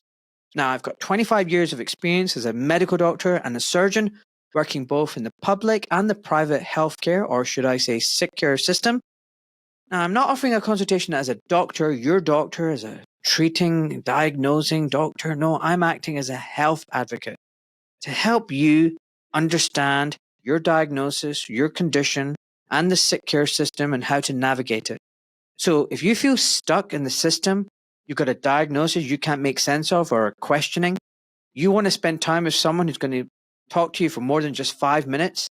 Speaker 2: Now, I've got 25 years of experience as a medical doctor and a surgeon, working both in the public and the private healthcare, or should I say sick care system. Now, I'm not offering a consultation as a doctor, your doctor, as a treating, diagnosing doctor. No, I'm acting as a health advocate to help you understand your diagnosis, your condition, and the sick care system and how to navigate it. So if you feel stuck in the system, you've got a diagnosis you can't make sense of or questioning, you want to spend time with someone who's going to talk to you for more than just 5 minutes,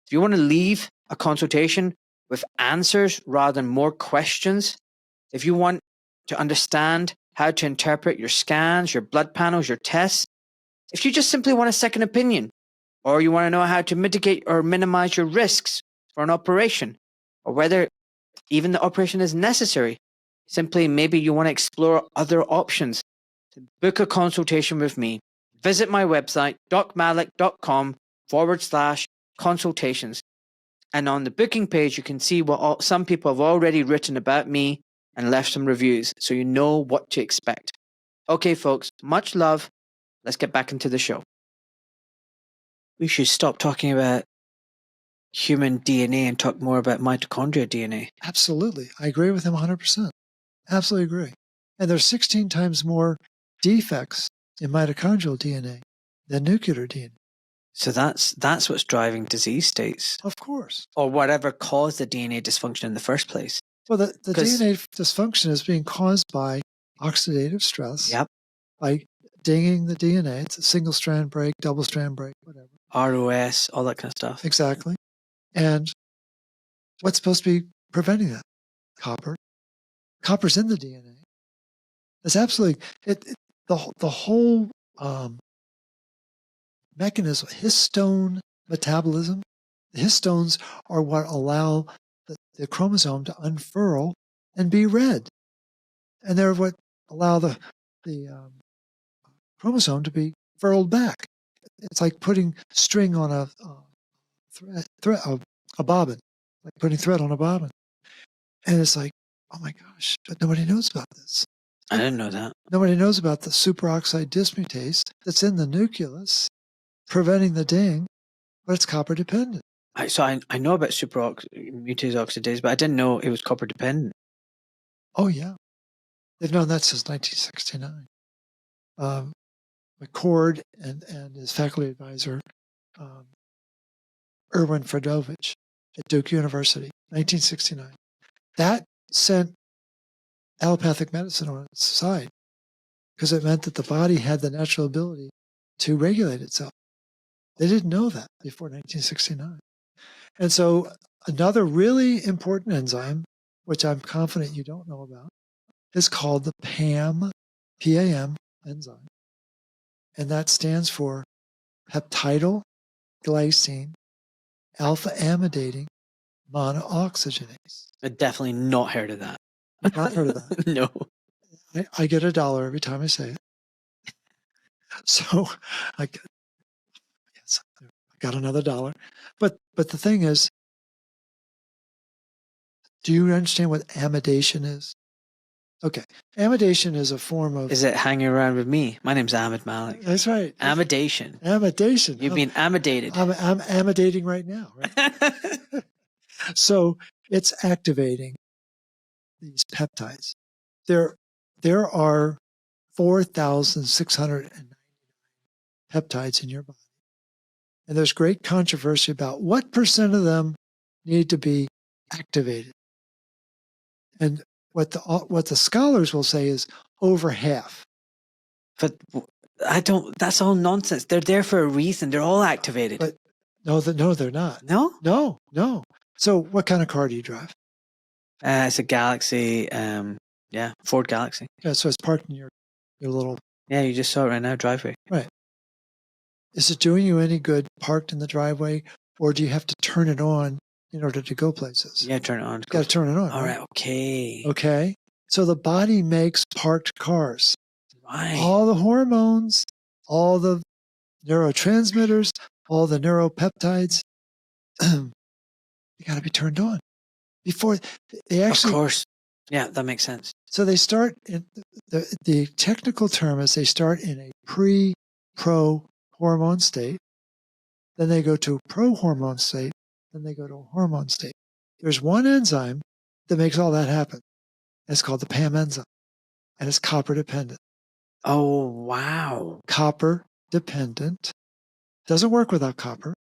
Speaker 2: if you want to leave a consultation with answers rather than more questions, If you want to understand how to interpret your scans, your blood panels, your tests, if you just simply want a second opinion, or you want to know how to mitigate or minimize your risks for an operation, or whether even the operation is necessary, simply maybe you want to explore other options, to book a consultation with me, visit my website, docmalik.com/consultations. And on the booking page, you can see what some people have already written about me and left some reviews, so you know what to expect. Okay, folks, much love. Let's get back into the show. We should stop talking about human DNA and talk more about mitochondria DNA.
Speaker 3: Absolutely. I agree with him 100%. Absolutely agree. And there's 16 times more defects in mitochondrial DNA than nuclear DNA.
Speaker 2: So that's what's driving disease states.
Speaker 3: Of course.
Speaker 2: Or whatever caused the DNA dysfunction in the first place.
Speaker 3: Well, the DNA dysfunction is being caused by oxidative stress.
Speaker 2: Yep.
Speaker 3: By dinging the DNA. It's a single strand break, double strand break, whatever.
Speaker 2: ROS, all that kind of stuff.
Speaker 3: Exactly. And what's supposed to be preventing that? Copper. Copper's in the DNA. It's absolutely the whole mechanism, histone metabolism. The histones are what allow the chromosome to unfurl and be read, and they're what allow the chromosome to be furled back. It's like putting string on a bobbin, like putting thread on a bobbin. And it's like, oh my gosh, but nobody knows about this.
Speaker 2: I didn't know that.
Speaker 3: Nobody knows about the superoxide dismutase that's in the nucleus, preventing the ding, but it's copper dependent.
Speaker 2: So I know about mutase oxidase, but I didn't know it was copper dependent.
Speaker 3: Oh yeah, they've known that since 1969. McCord and his faculty advisor, Erwin Fredovich at Duke University, 1969. That sent allopathic medicine on its side because it meant that the body had the natural ability to regulate itself. They didn't know that before 1969. And so another really important enzyme, which I'm confident you don't know about, is called the PAM enzyme. And that stands for peptidyl glycine alpha amidating monooxygenase.
Speaker 2: I've definitely not heard of that.
Speaker 3: Not heard of that.
Speaker 2: No.
Speaker 3: I get $1 every time I say it. So I got another $1. But the thing is, do you understand what amidation is? Okay. Amidation is a form of...
Speaker 2: Is it hanging around with me? My name's Ahmed Malik.
Speaker 3: That's right.
Speaker 2: Amidation.
Speaker 3: Amidation.
Speaker 2: You've been amidated.
Speaker 3: I'm amidating right now. Right? So it's activating these peptides. There are 4,690 peptides in your body. And there's great controversy about what percent of them need to be activated. And what the scholars will say is over half.
Speaker 2: But that's all nonsense. They're there for a reason. They're all activated.
Speaker 3: But no, they're not.
Speaker 2: No?
Speaker 3: No. So what kind of car do you drive?
Speaker 2: It's a Galaxy, Ford Galaxy.
Speaker 3: Yeah, so it's parked in your little...
Speaker 2: Yeah, you just saw it right now, driveway.
Speaker 3: Right. Is it doing you any good parked in the driveway, or do you have to turn it on in order to go places?
Speaker 2: Yeah, turn it on.
Speaker 3: Got to turn it on.
Speaker 2: All right, okay.
Speaker 3: Okay. So the body makes parked cars.
Speaker 2: Right.
Speaker 3: All the hormones, all the neurotransmitters, all the neuropeptides, they got to be turned on before they actually...
Speaker 2: Of course. Yeah, that makes sense.
Speaker 3: So they start in the technical term is they start in a pro hormone state, then they go to pro hormone state, then they go to a hormone state. There's one enzyme that makes all that happen. It's called the PAM enzyme, and it's copper dependent.
Speaker 2: Oh, wow.
Speaker 3: Copper dependent. Doesn't work without copper.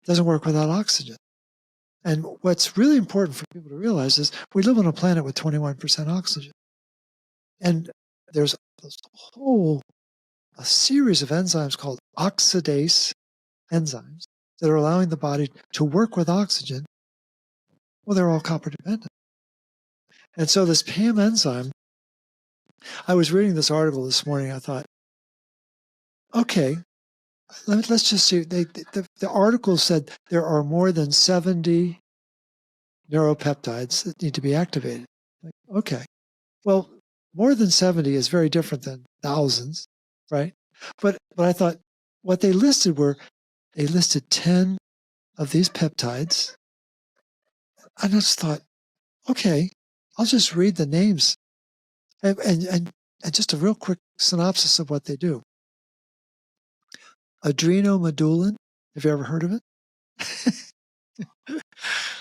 Speaker 3: Doesn't work without oxygen. And what's really important for people to realize is we live on a planet with 21% oxygen. And there's a series of enzymes called oxidase enzymes that are allowing the body to work with oxygen. Well, they're all copper dependent. And so this PAM enzyme, I was reading this article this morning. I thought, okay, let's just see. The article said there are more than 70 neuropeptides that need to be activated. Like, okay, well, more than 70 is very different than thousands, right? But I thought what they listed 10 of these peptides. I just thought, okay, I'll just read the names and just a real quick synopsis of what they do. Adrenomedullin. Have you ever heard of it?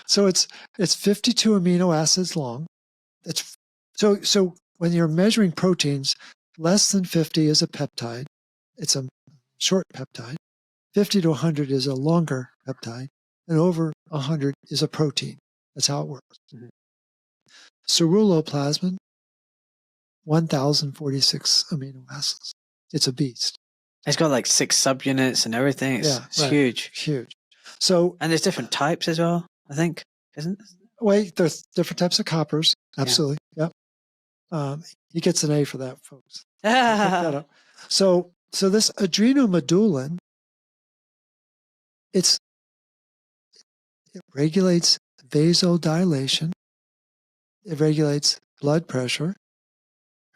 Speaker 3: So it's 52 amino acids long. It's so when you're measuring proteins, less than 50 is a peptide. It's a short peptide. 50 to 100 is a longer peptide, and over 100 is a protein. That's how it works. Mm-hmm. Ceruloplasmin, 1,046 amino acids. It's a beast.
Speaker 2: It's got like 6 subunits and everything. It's
Speaker 3: right.
Speaker 2: huge.
Speaker 3: Huge. So,
Speaker 2: and there's different types as well, I think, isn't it?
Speaker 3: Wait, there's different types of coppers. Absolutely. Yeah. Yep. He gets an A for that, folks. Pick that up. So this adrenomedullin, it regulates vasodilation. It regulates blood pressure.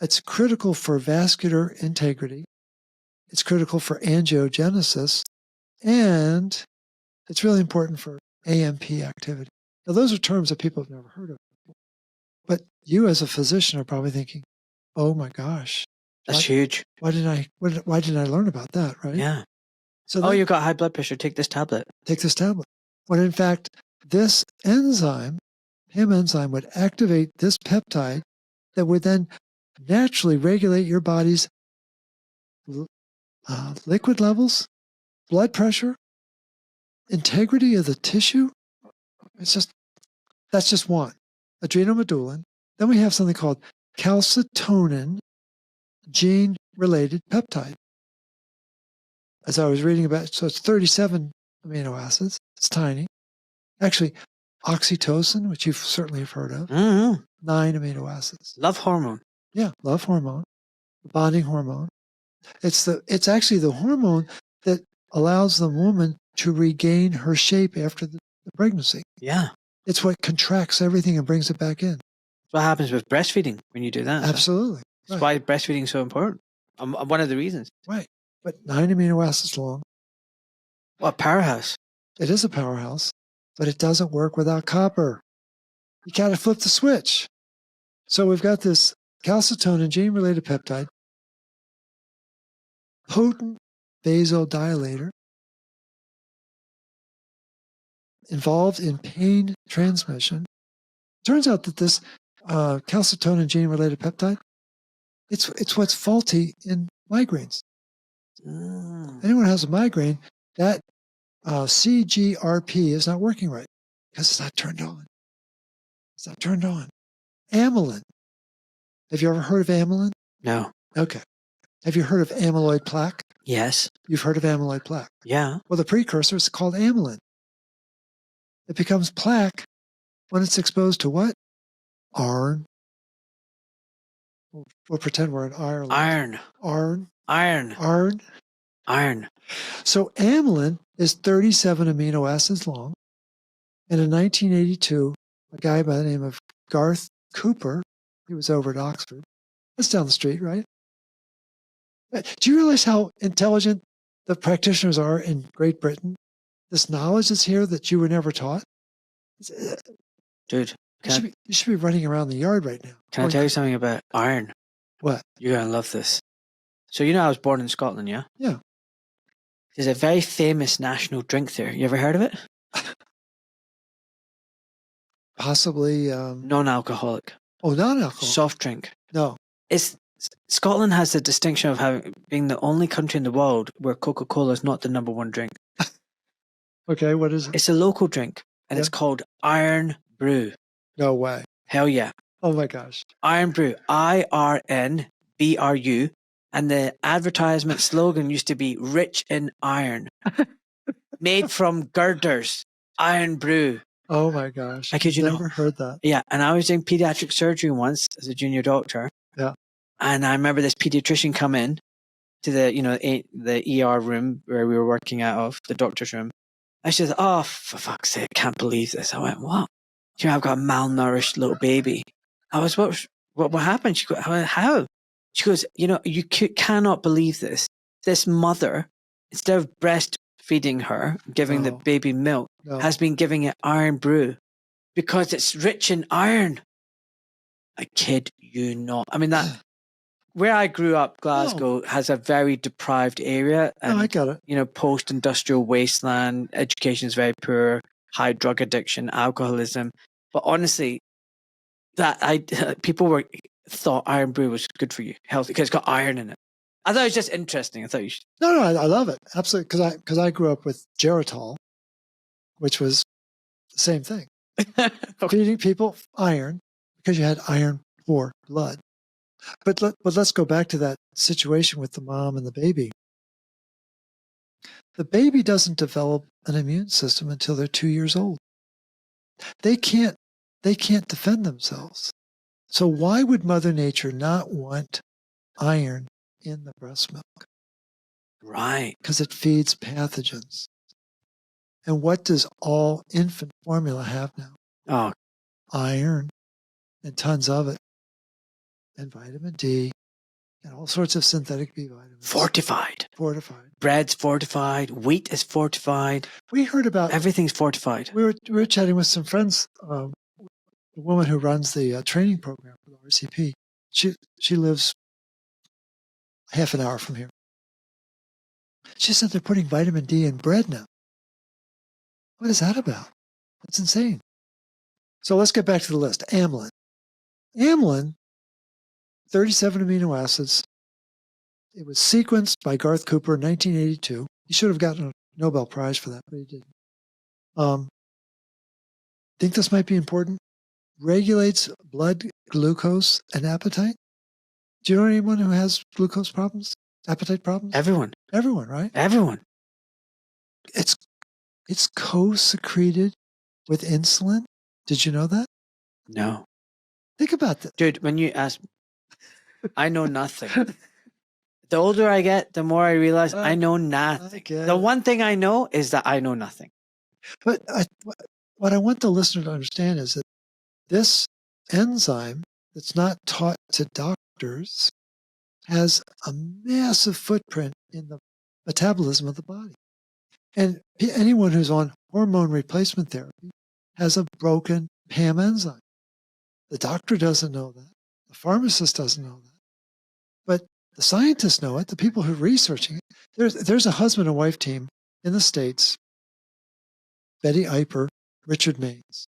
Speaker 3: It's critical for vascular integrity. It's critical for angiogenesis. And it's really important for AMP activity. Now, those are terms that people have never heard of before. But you as a physician are probably thinking, oh my gosh.
Speaker 2: That's huge.
Speaker 3: Why didn't I learn about that, right?
Speaker 2: Yeah.
Speaker 3: So
Speaker 2: you've got high blood pressure, take this tablet.
Speaker 3: Take this tablet. When in fact, this enzyme, PAM enzyme, would activate this peptide that would then naturally regulate your body's liquid levels, blood pressure, integrity of the tissue. That's just one. Adrenomedullin. Then we have something called calcitonin gene-related peptide. As I was reading about, so it's 37 amino acids. It's tiny. Actually, oxytocin, which you've certainly have heard of, 9 amino acids.
Speaker 2: Love hormone.
Speaker 3: Yeah, love hormone, the bonding hormone. It's actually the hormone that allows the woman to regain her shape after the pregnancy.
Speaker 2: Yeah.
Speaker 3: It's what contracts everything and brings it back in.
Speaker 2: That's what happens with breastfeeding when you do that.
Speaker 3: Absolutely.
Speaker 2: That's why breastfeeding is so important. One of the reasons.
Speaker 3: Right. But 9 amino acids long.
Speaker 2: What a powerhouse.
Speaker 3: It is a powerhouse, but it doesn't work without copper. You got to flip the switch. So we've got this calcitonin gene-related peptide, potent vasodilator, involved in pain transmission. Turns out that this calcitonin gene-related peptide, it's what's faulty in migraines. Anyone who has a migraine, that CGRP is not working right because it's not turned on. It's not turned on. Amylin. Have you ever heard of amylin?
Speaker 2: No.
Speaker 3: Okay. Have you heard of amyloid plaque?
Speaker 2: Yes.
Speaker 3: You've heard of amyloid plaque?
Speaker 2: Yeah.
Speaker 3: Well, the precursor is called amylin. It becomes plaque when it's exposed to what? Iron. We'll pretend we're in Ireland. Iron. So amylin is 37 amino acids long. And in 1982, a guy by the name of Garth Cooper, he was over at Oxford. That's down the street, right? Do you realize how intelligent the practitioners are in Great Britain? This knowledge is here that you were never taught.
Speaker 2: Dude,
Speaker 3: you should be running around the yard right now.
Speaker 2: Can I tell you something about iron?
Speaker 3: What?
Speaker 2: You're going to love this. So you know I was born in Scotland, yeah?
Speaker 3: Yeah.
Speaker 2: There's a very famous national drink there. You ever heard of it?
Speaker 3: Possibly.
Speaker 2: Non-alcoholic.
Speaker 3: Oh, non-alcoholic.
Speaker 2: Soft drink.
Speaker 3: No.
Speaker 2: Scotland has the distinction of being the only country in the world where Coca-Cola is not the number one drink.
Speaker 3: Okay, what is it?
Speaker 2: It's a local drink, and it's called Iron Brew.
Speaker 3: No way.
Speaker 2: Hell yeah.
Speaker 3: Oh my gosh.
Speaker 2: Iron Brew. IRNBRU. And the advertisement slogan used to be rich in iron. Made from girders. Iron Brew.
Speaker 3: Oh my gosh.
Speaker 2: I kid you
Speaker 3: Never
Speaker 2: not.
Speaker 3: heard that.
Speaker 2: Yeah, and I was doing pediatric surgery once as a junior doctor.
Speaker 3: Yeah.
Speaker 2: And I remember this pediatrician come in to the ER room where we were working out of, the doctor's room. And she said, "Oh, for fuck's sake, I can't believe this." I went, "What?" She went, "I've got a malnourished little baby." I was, what happened? She goes, "How?" She goes, "You cannot believe this. This mother, instead of breastfeeding her, giving the baby milk, has been giving it iron brew because it's rich in iron." I kid you not. I mean, that where I grew up, Glasgow, has a very deprived area. And,
Speaker 3: I got it.
Speaker 2: Post-industrial wasteland, education is very poor, high drug addiction, alcoholism. But honestly, people thought iron brew was good for you, healthy, because it's got iron in it. I thought it was just interesting. I thought you should.
Speaker 3: No, I love it. Absolutely. Because I grew up with Geritol, which was the same thing. Feeding people iron because you had iron poor blood. But let's go back to that situation with the mom and the baby. The baby doesn't develop an immune system until they're 2 years old. They can't defend themselves. So why would Mother Nature not want iron in the breast milk?
Speaker 2: Right.
Speaker 3: Because it feeds pathogens. And what does all infant formula have now?
Speaker 2: Oh,
Speaker 3: Iron and tons of it. And vitamin D and all sorts of synthetic B vitamins.
Speaker 2: Fortified. Bread's fortified. Wheat is fortified.
Speaker 3: We heard about
Speaker 2: everything's fortified.
Speaker 3: We were chatting with some friends. The woman who runs the training program for the RCP. She lives half an hour from here. She said they're putting vitamin D in bread now. What is that about? That's insane. So let's get back to the list. Amylin. Amylin, 37 amino acids. It was sequenced by Garth Cooper in 1982. He should have gotten a Nobel Prize for that, but he didn't. Think this might be important? Regulates blood glucose and appetite. Do you know anyone who has glucose problems? Appetite problems?
Speaker 2: Everyone.
Speaker 3: Everyone, right?
Speaker 2: Everyone.
Speaker 3: It's co-secreted with insulin. Did you know that?
Speaker 2: No.
Speaker 3: Think about that.
Speaker 2: Dude, when you ask, I know nothing. The older I get, the more I realize I know nothing. The one thing I know is that I know nothing.
Speaker 3: But what I want the listener to understand is that this enzyme that's not taught to doctors has a massive footprint in the metabolism of the body. And anyone who's on hormone replacement therapy has a broken PAM enzyme. The doctor doesn't know that. The pharmacist doesn't know that. But the scientists know it, the people who are researching it. There's a husband and wife team in the States, Betty Eiper, Richard Maines.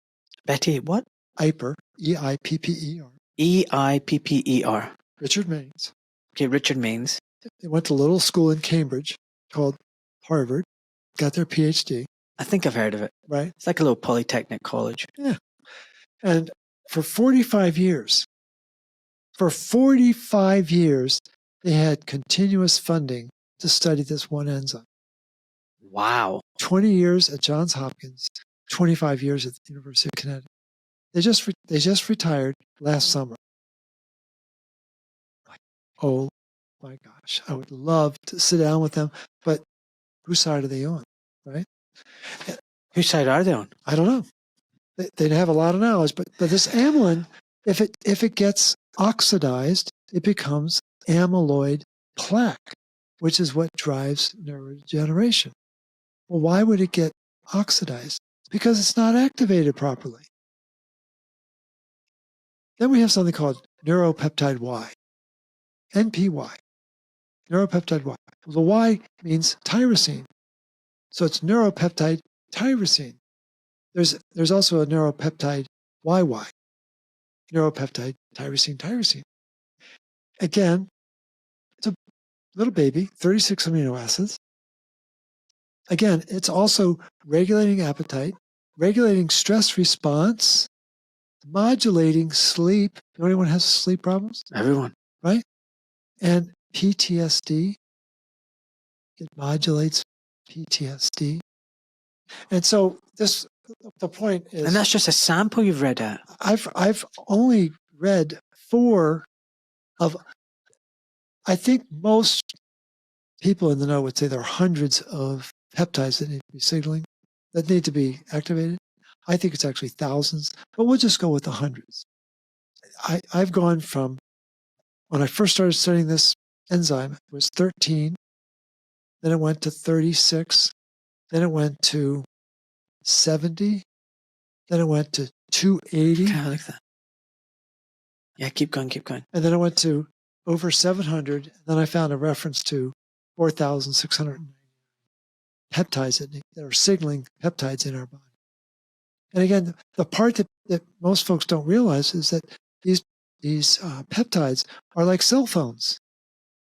Speaker 2: Betty what?
Speaker 3: Eiper, E-I-P-P-E-R.
Speaker 2: E-I-P-P-E-R.
Speaker 3: Richard Maines.
Speaker 2: Okay, Richard Maines.
Speaker 3: They went to a little school in Cambridge called Harvard, got their PhD.
Speaker 2: I think I've heard of it.
Speaker 3: Right.
Speaker 2: It's like a little polytechnic college.
Speaker 3: Yeah. And for 45 years, they had continuous funding to study this one enzyme.
Speaker 2: Wow.
Speaker 3: 20 years at Johns Hopkins, 25 years at the University of Connecticut. They just retired last summer. Oh my gosh, I would love to sit down with them, but whose side are they on, right?
Speaker 2: Whose side are they on?
Speaker 3: I don't know. They have a lot of knowledge, but this amylin, if it gets oxidized, it becomes amyloid plaque, which is what drives neurodegeneration. Well, why would it get oxidized? Because it's not activated properly. Then we have something called neuropeptide Y, NPY, neuropeptide Y. Well, the Y means tyrosine. So it's neuropeptide tyrosine. There's also a neuropeptide YY, neuropeptide tyrosine. Again, it's a little baby, 36 amino acids. Again, it's also regulating appetite, regulating stress response, modulating sleep. You know anyone has sleep problems?
Speaker 2: Everyone.
Speaker 3: Right? And PTSD. It modulates PTSD. And so this the point is,
Speaker 2: And that's just a sample you've read at.
Speaker 3: I've only read 4 of. I think most people in the know would say there are hundreds of peptides that need to be signaling, that need to be activated. I think it's actually thousands, but we'll just go with the hundreds. I've gone from, when I first started studying this enzyme, it was 13, then it went to 36, then it went to 70, then it went to 280,
Speaker 2: Kind of like that. Yeah, keep going.
Speaker 3: and then it went to over 700, and then I found a reference to 4,600 peptides that are signaling peptides in our body. And again, the part that most folks don't realize is that these peptides are like cell phones.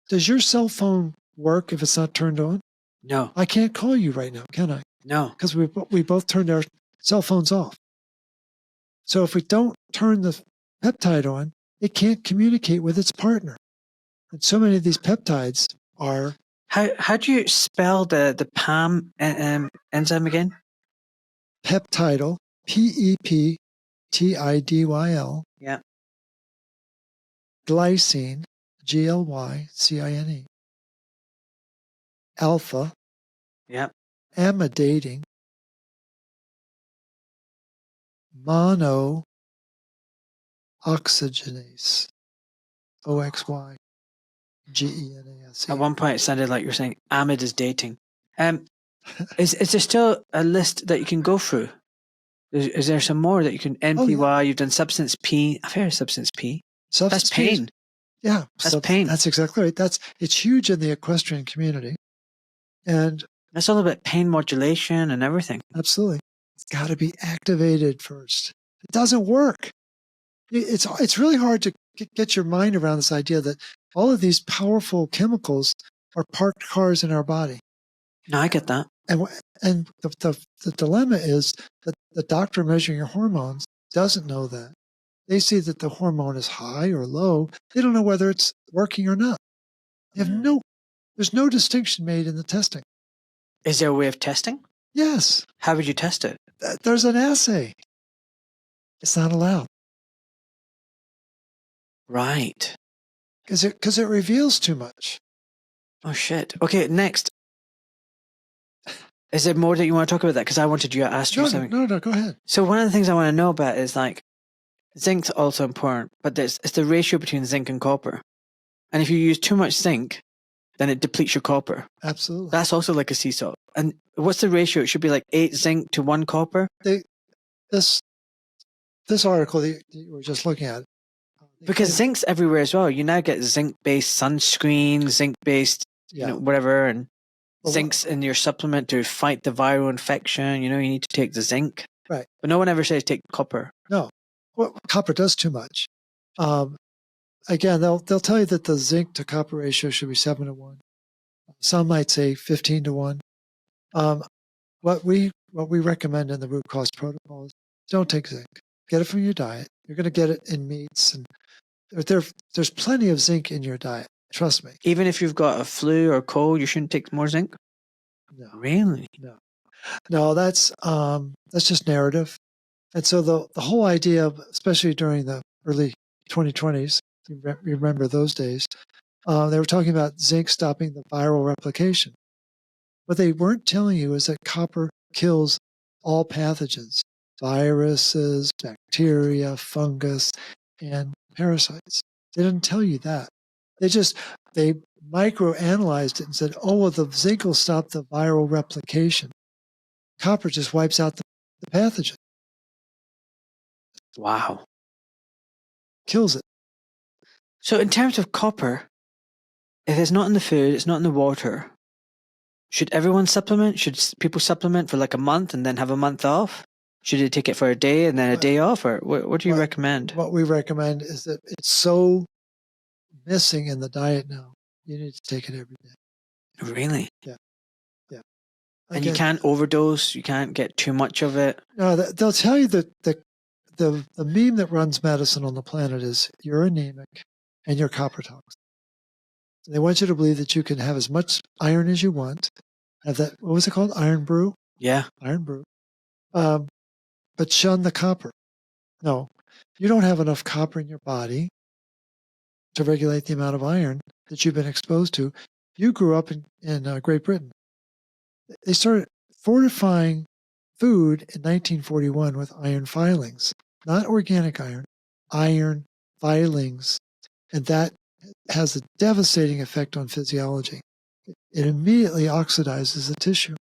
Speaker 3: Does your cell phone work if it's not turned on?
Speaker 2: No.
Speaker 3: I can't call you right now, can I?
Speaker 2: No.
Speaker 3: Because we both turned our cell phones off. So if we don't turn the peptide on, it can't communicate with its partner. And so many of these peptides are...
Speaker 2: How do you spell the PAM enzyme again?
Speaker 3: Peptidal, Peptidyl.
Speaker 2: Yeah.
Speaker 3: Glycine, Glycine. Alpha.
Speaker 2: Yeah.
Speaker 3: Amidating. Monooxygenase. OXYGENASE.
Speaker 2: At one point, it sounded like you were saying Amid is dating. Is there still a list that you can go through? Is there some more that you can? NPY,
Speaker 3: yeah.
Speaker 2: You've done substance P. I've heard of substance P.
Speaker 3: Substance
Speaker 2: That's
Speaker 3: P is-
Speaker 2: pain.
Speaker 3: Yeah.
Speaker 2: That's pain.
Speaker 3: That's exactly right. It's huge in the equestrian community. And
Speaker 2: That's all about pain modulation and everything.
Speaker 3: absolutely. It's got to be activated first. It doesn't work. It's really hard to get your mind around this idea that all of these powerful chemicals are parked cars in our body.
Speaker 2: No, I get that.
Speaker 3: And the dilemma is that the doctor measuring your hormones doesn't know that. They see that the hormone is high or low. They don't know whether it's working or not. There's no distinction made in the testing.
Speaker 2: Is there a way of testing?
Speaker 3: Yes.
Speaker 2: How would you test it?
Speaker 3: There's an assay. It's not allowed.
Speaker 2: Right.
Speaker 3: Because it reveals too much.
Speaker 2: Oh, shit. Okay, next. Is there more that you want to talk about that? Because I wanted you to ask you something.
Speaker 3: No, go ahead.
Speaker 2: So one of the things I want to know about is like, zinc's also important, but it's the ratio between zinc and copper. And if you use too much zinc, then it depletes your copper.
Speaker 3: Absolutely.
Speaker 2: That's also like a seesaw. And what's the ratio? It should be like 8 zinc to 1 copper.
Speaker 3: This article that you were just looking at.
Speaker 2: Because zinc's everywhere as well. You now get zinc-based sunscreen, zinc-based, whatever, and zinc's in your supplement to fight the viral infection. You need to take the zinc.
Speaker 3: Right.
Speaker 2: But no one ever says take copper.
Speaker 3: No. Well, copper does too much. Again, they'll tell you that the zinc to copper ratio should be 7 to 1. Some might say 15 to 1. What we recommend in the root cause protocol is don't take zinc. Get it from your diet. You're going to get it in meats, and there's plenty of zinc in your diet. Trust me.
Speaker 2: Even if you've got a flu or cold, you shouldn't take more zinc?
Speaker 3: No.
Speaker 2: Really?
Speaker 3: No, that's just narrative. And so the whole idea of, especially during the early 2020s, you remember those days, they were talking about zinc stopping the viral replication. What they weren't telling you is that copper kills all pathogens, viruses, bacteria, fungus, and parasites. They didn't tell you that. They microanalyzed it and said, oh, well, the zinc will stop the viral replication. Copper just wipes out the pathogen.
Speaker 2: Wow.
Speaker 3: Kills it.
Speaker 2: So in terms of copper, if it's not in the food, it's not in the water, should everyone supplement? Should people supplement for like a month and then have a month off? Should they take it for a day and then a day off? Or what do you recommend?
Speaker 3: What we recommend is that it's so missing in the diet now. You need to take it every day.
Speaker 2: Really?
Speaker 3: Yeah.
Speaker 2: And you can't overdose. You can't get too much of it.
Speaker 3: No, they'll tell you that the meme that runs medicine on the planet is you're anemic and you're copper toxic. They want you to believe that you can have as much iron as you want. Have that, what was it called? Iron brew?
Speaker 2: Yeah.
Speaker 3: Iron brew. but shun the copper. No, you don't have enough copper in your body to regulate the amount of iron that you've been exposed to. You grew up in Great Britain. They started fortifying food in 1941 with iron filings, not organic iron filings. And that has a devastating effect on physiology. It immediately oxidizes the tissue.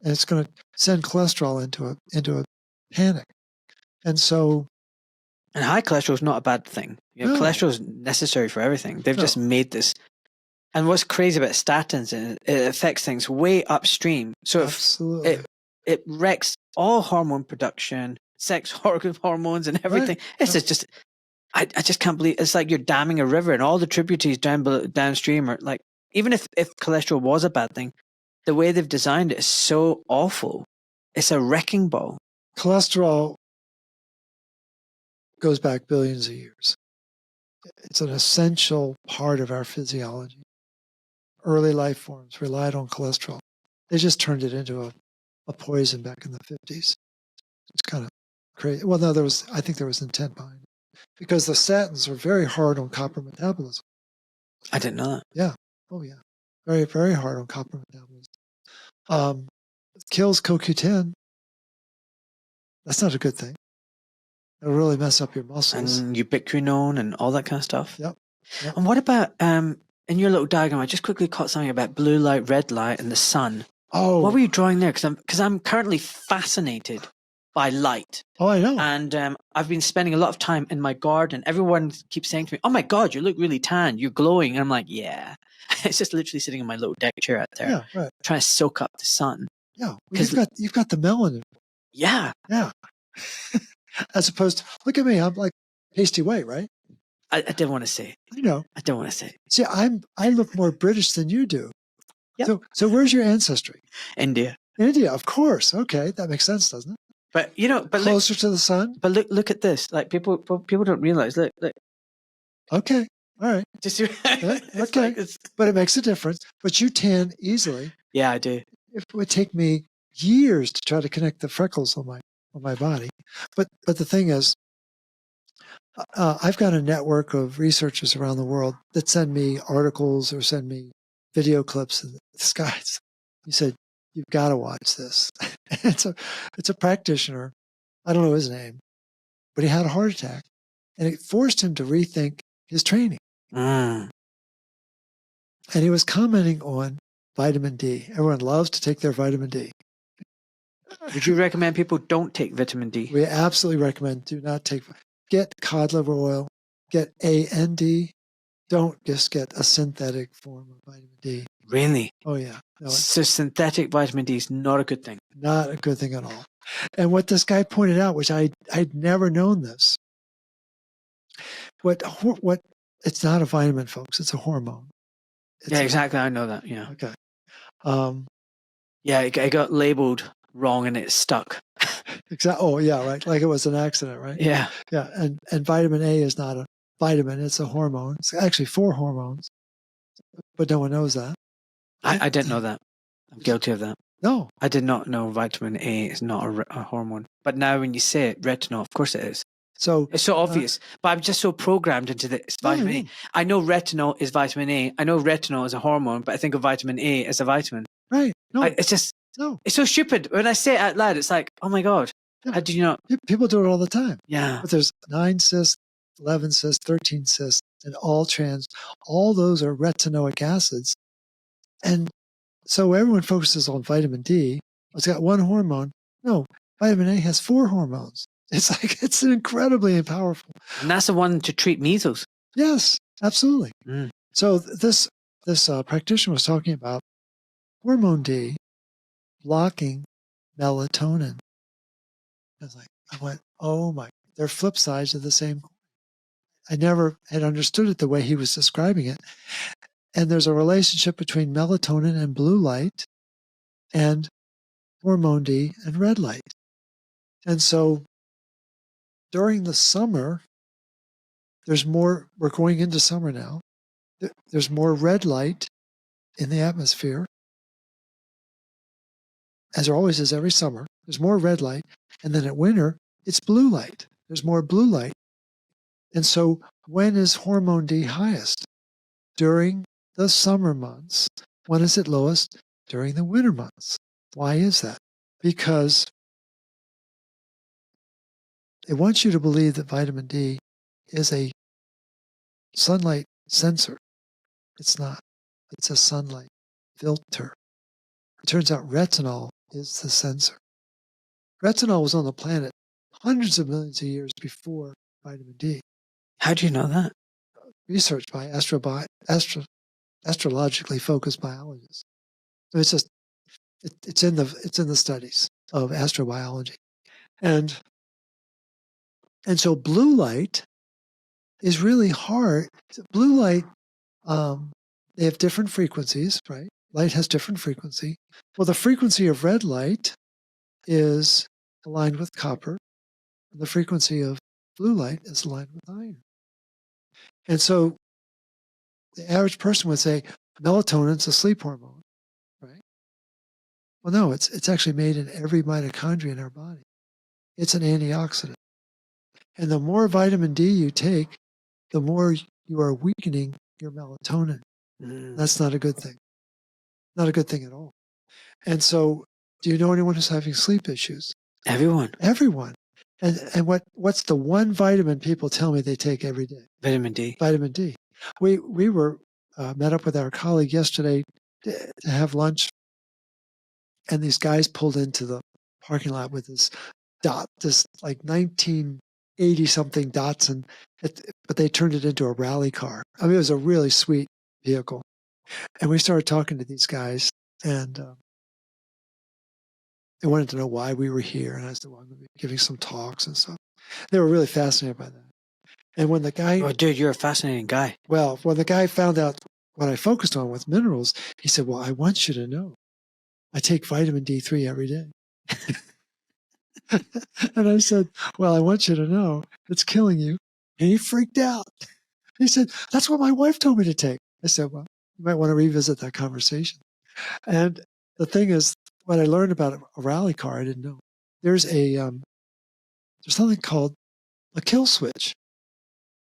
Speaker 3: And it's going to send cholesterol into a panic. And so...
Speaker 2: And high cholesterol is not a bad thing. You know,
Speaker 3: No.
Speaker 2: cholesterol is necessary for everything. They've
Speaker 3: No.
Speaker 2: just made this. And what's crazy about statins is it affects things way upstream. So
Speaker 3: Absolutely.
Speaker 2: it wrecks all hormone production, sex organ hormones and everything.
Speaker 3: Right.
Speaker 2: It's just, I just can't believe, it's like you're damming a river and all the tributaries downstream are like, even if cholesterol was a bad thing, the way they've designed it is so awful. It's a wrecking ball.
Speaker 3: Cholesterol goes back billions of years. It's an essential part of our physiology. Early life forms relied on cholesterol. They just turned it into a poison back in the 50s. It's kind of crazy. Well, no, I think there was intent behind it. Because the statins are very hard on copper metabolism.
Speaker 2: I didn't know that.
Speaker 3: Yeah. Oh, yeah. Very, very hard on copper metabolism. It kills CoQ10. That's not a good thing. It'll really mess up your muscles.
Speaker 2: And ubiquinone and all that kind of stuff.
Speaker 3: Yep.
Speaker 2: And what about, in your little diagram, I just quickly caught something about blue light, red light, and the sun.
Speaker 3: Oh.
Speaker 2: What were you drawing there? Because I'm currently fascinated by light.
Speaker 3: Oh, I know.
Speaker 2: And I've been spending a lot of time in my garden. Everyone keeps saying to me, "Oh my God, you look really tan. You're glowing." And I'm like, "Yeah." It's just literally sitting in my little deck chair out there,
Speaker 3: Yeah, right.
Speaker 2: trying to soak up the sun.
Speaker 3: Yeah, well, you've got the melanin.
Speaker 2: Yeah.
Speaker 3: Yeah. As opposed to, look at me, I'm like pasty white, right?
Speaker 2: I didn't want to say.
Speaker 3: I know.
Speaker 2: I don't want to say.
Speaker 3: See, I look more British than you do.
Speaker 2: Yep.
Speaker 3: So where's your ancestry?
Speaker 2: India.
Speaker 3: India, of course. Okay, that makes sense, doesn't it?
Speaker 2: But
Speaker 3: Closer to the sun.
Speaker 2: But look at this. Like people don't realize. Look.
Speaker 3: Okay, all right.
Speaker 2: Just
Speaker 3: Okay,
Speaker 2: like
Speaker 3: but it makes a difference. But you tan easily.
Speaker 2: Yeah, I do.
Speaker 3: It would take me years to try to connect the freckles on my body. But the thing is, I've got a network of researchers around the world that send me articles or send me video clips of this guy. He said, "You've got to watch this." It's a practitioner. I don't know his name, but he had a heart attack, and it forced him to rethink his training.
Speaker 2: Mm.
Speaker 3: And he was commenting on vitamin D. Everyone loves to take their vitamin D.
Speaker 2: Would you recommend people don't take vitamin D?
Speaker 3: We absolutely recommend do not take. Get cod liver oil. Get AND. Don't just get a synthetic form of vitamin D.
Speaker 2: Really?
Speaker 3: Oh yeah. No,
Speaker 2: So synthetic vitamin D is not a good thing.
Speaker 3: not a good thing at all. And what this guy pointed out, which I'd never known this. What it's not a vitamin, folks. It's a hormone.
Speaker 2: Yeah, exactly. I know that. Yeah.
Speaker 3: Okay.
Speaker 2: Yeah, it got labeled wrong and it stuck.
Speaker 3: Exactly. Oh, yeah, right. Like it was an accident, right?
Speaker 2: Yeah.
Speaker 3: Yeah. And vitamin A is not a vitamin. It's a hormone. It's actually 4 hormones, but no one knows that.
Speaker 2: I didn't know that. I'm guilty of that.
Speaker 3: No.
Speaker 2: I did not know vitamin A is not a hormone. But now when you say it, retinol, of course it is.
Speaker 3: So
Speaker 2: It's so obvious. But I'm just so programmed into this vitamin A. I know retinol is vitamin A. I know retinol is a hormone, but I think of vitamin A as a vitamin.
Speaker 3: Right. No.
Speaker 2: It's just,
Speaker 3: no.
Speaker 2: it's so stupid. When I say it out loud, it's like, oh my God,
Speaker 3: Yeah.
Speaker 2: how did you not?
Speaker 3: People do it all the time.
Speaker 2: Yeah.
Speaker 3: But there's 9 cysts, 11 cysts, 13 cysts, and all trans. All those are retinoic acids. And so everyone focuses on vitamin D. It's got 1 hormone. No, vitamin A has 4 hormones. It's incredibly powerful.
Speaker 2: And that's the one to treat measles.
Speaker 3: Yes, absolutely.
Speaker 2: Mm.
Speaker 3: So this practitioner was talking about hormone D blocking melatonin. I went, oh my, they're flip sides of the same coin. I never had understood it the way he was describing it. And there's a relationship between melatonin and blue light and hormone D and red light. And so during the summer, we're going into summer now. There's more red light in the atmosphere, as there always is every summer. there's more red light. And then at winter, it's blue light. There's more blue light. And so when is hormone D highest? During the summer months. When is it lowest? During the winter months. Why is that? Because they want you to believe that vitamin D is a sunlight sensor. It's not. It's a sunlight filter. It turns out retinol is the sensor. Retinol was on the planet hundreds of millions of years before vitamin D.
Speaker 2: How do you know that?
Speaker 3: Research by astrologically focused biologists. So it's just it's in the studies of astrobiology, and so blue light is really hard. Blue light, they have different frequencies, right? Light has different frequency. Well, the frequency of red light is aligned with copper, and the frequency of blue light is aligned with iron. And so the average person would say melatonin's a sleep hormone, right? Well, no, it's actually made in every mitochondria in our body. It's an antioxidant. And the more vitamin D you take, the more you are weakening your melatonin. That's not a good thing. Not a good thing at all. And so, do you know anyone who's having sleep issues?
Speaker 2: Everyone.
Speaker 3: Everyone. And what's the one vitamin people tell me they take every day?
Speaker 2: Vitamin D.
Speaker 3: Vitamin D. We were met up with our colleague yesterday to have lunch, and these guys pulled into the parking lot with this like 1980 something Datsun, but they turned it into a rally car. I mean, it was a really sweet vehicle. And we started talking to these guys, and they wanted to know why we were here. And I said, well, I'm going to be giving some talks and stuff. They were really fascinated by that. And when the guy...
Speaker 2: Oh, dude, you're a fascinating guy.
Speaker 3: Well, when the guy found out what I focused on with minerals, he said, well, I want you to know, I take vitamin D3 every day. And I said, well, I want you to know it's killing you. And he freaked out. He said, that's what my wife told me to take. I said, well, you might want to revisit that conversation. And the thing is, what I learned about a rally car, I didn't know. There's something called a kill switch.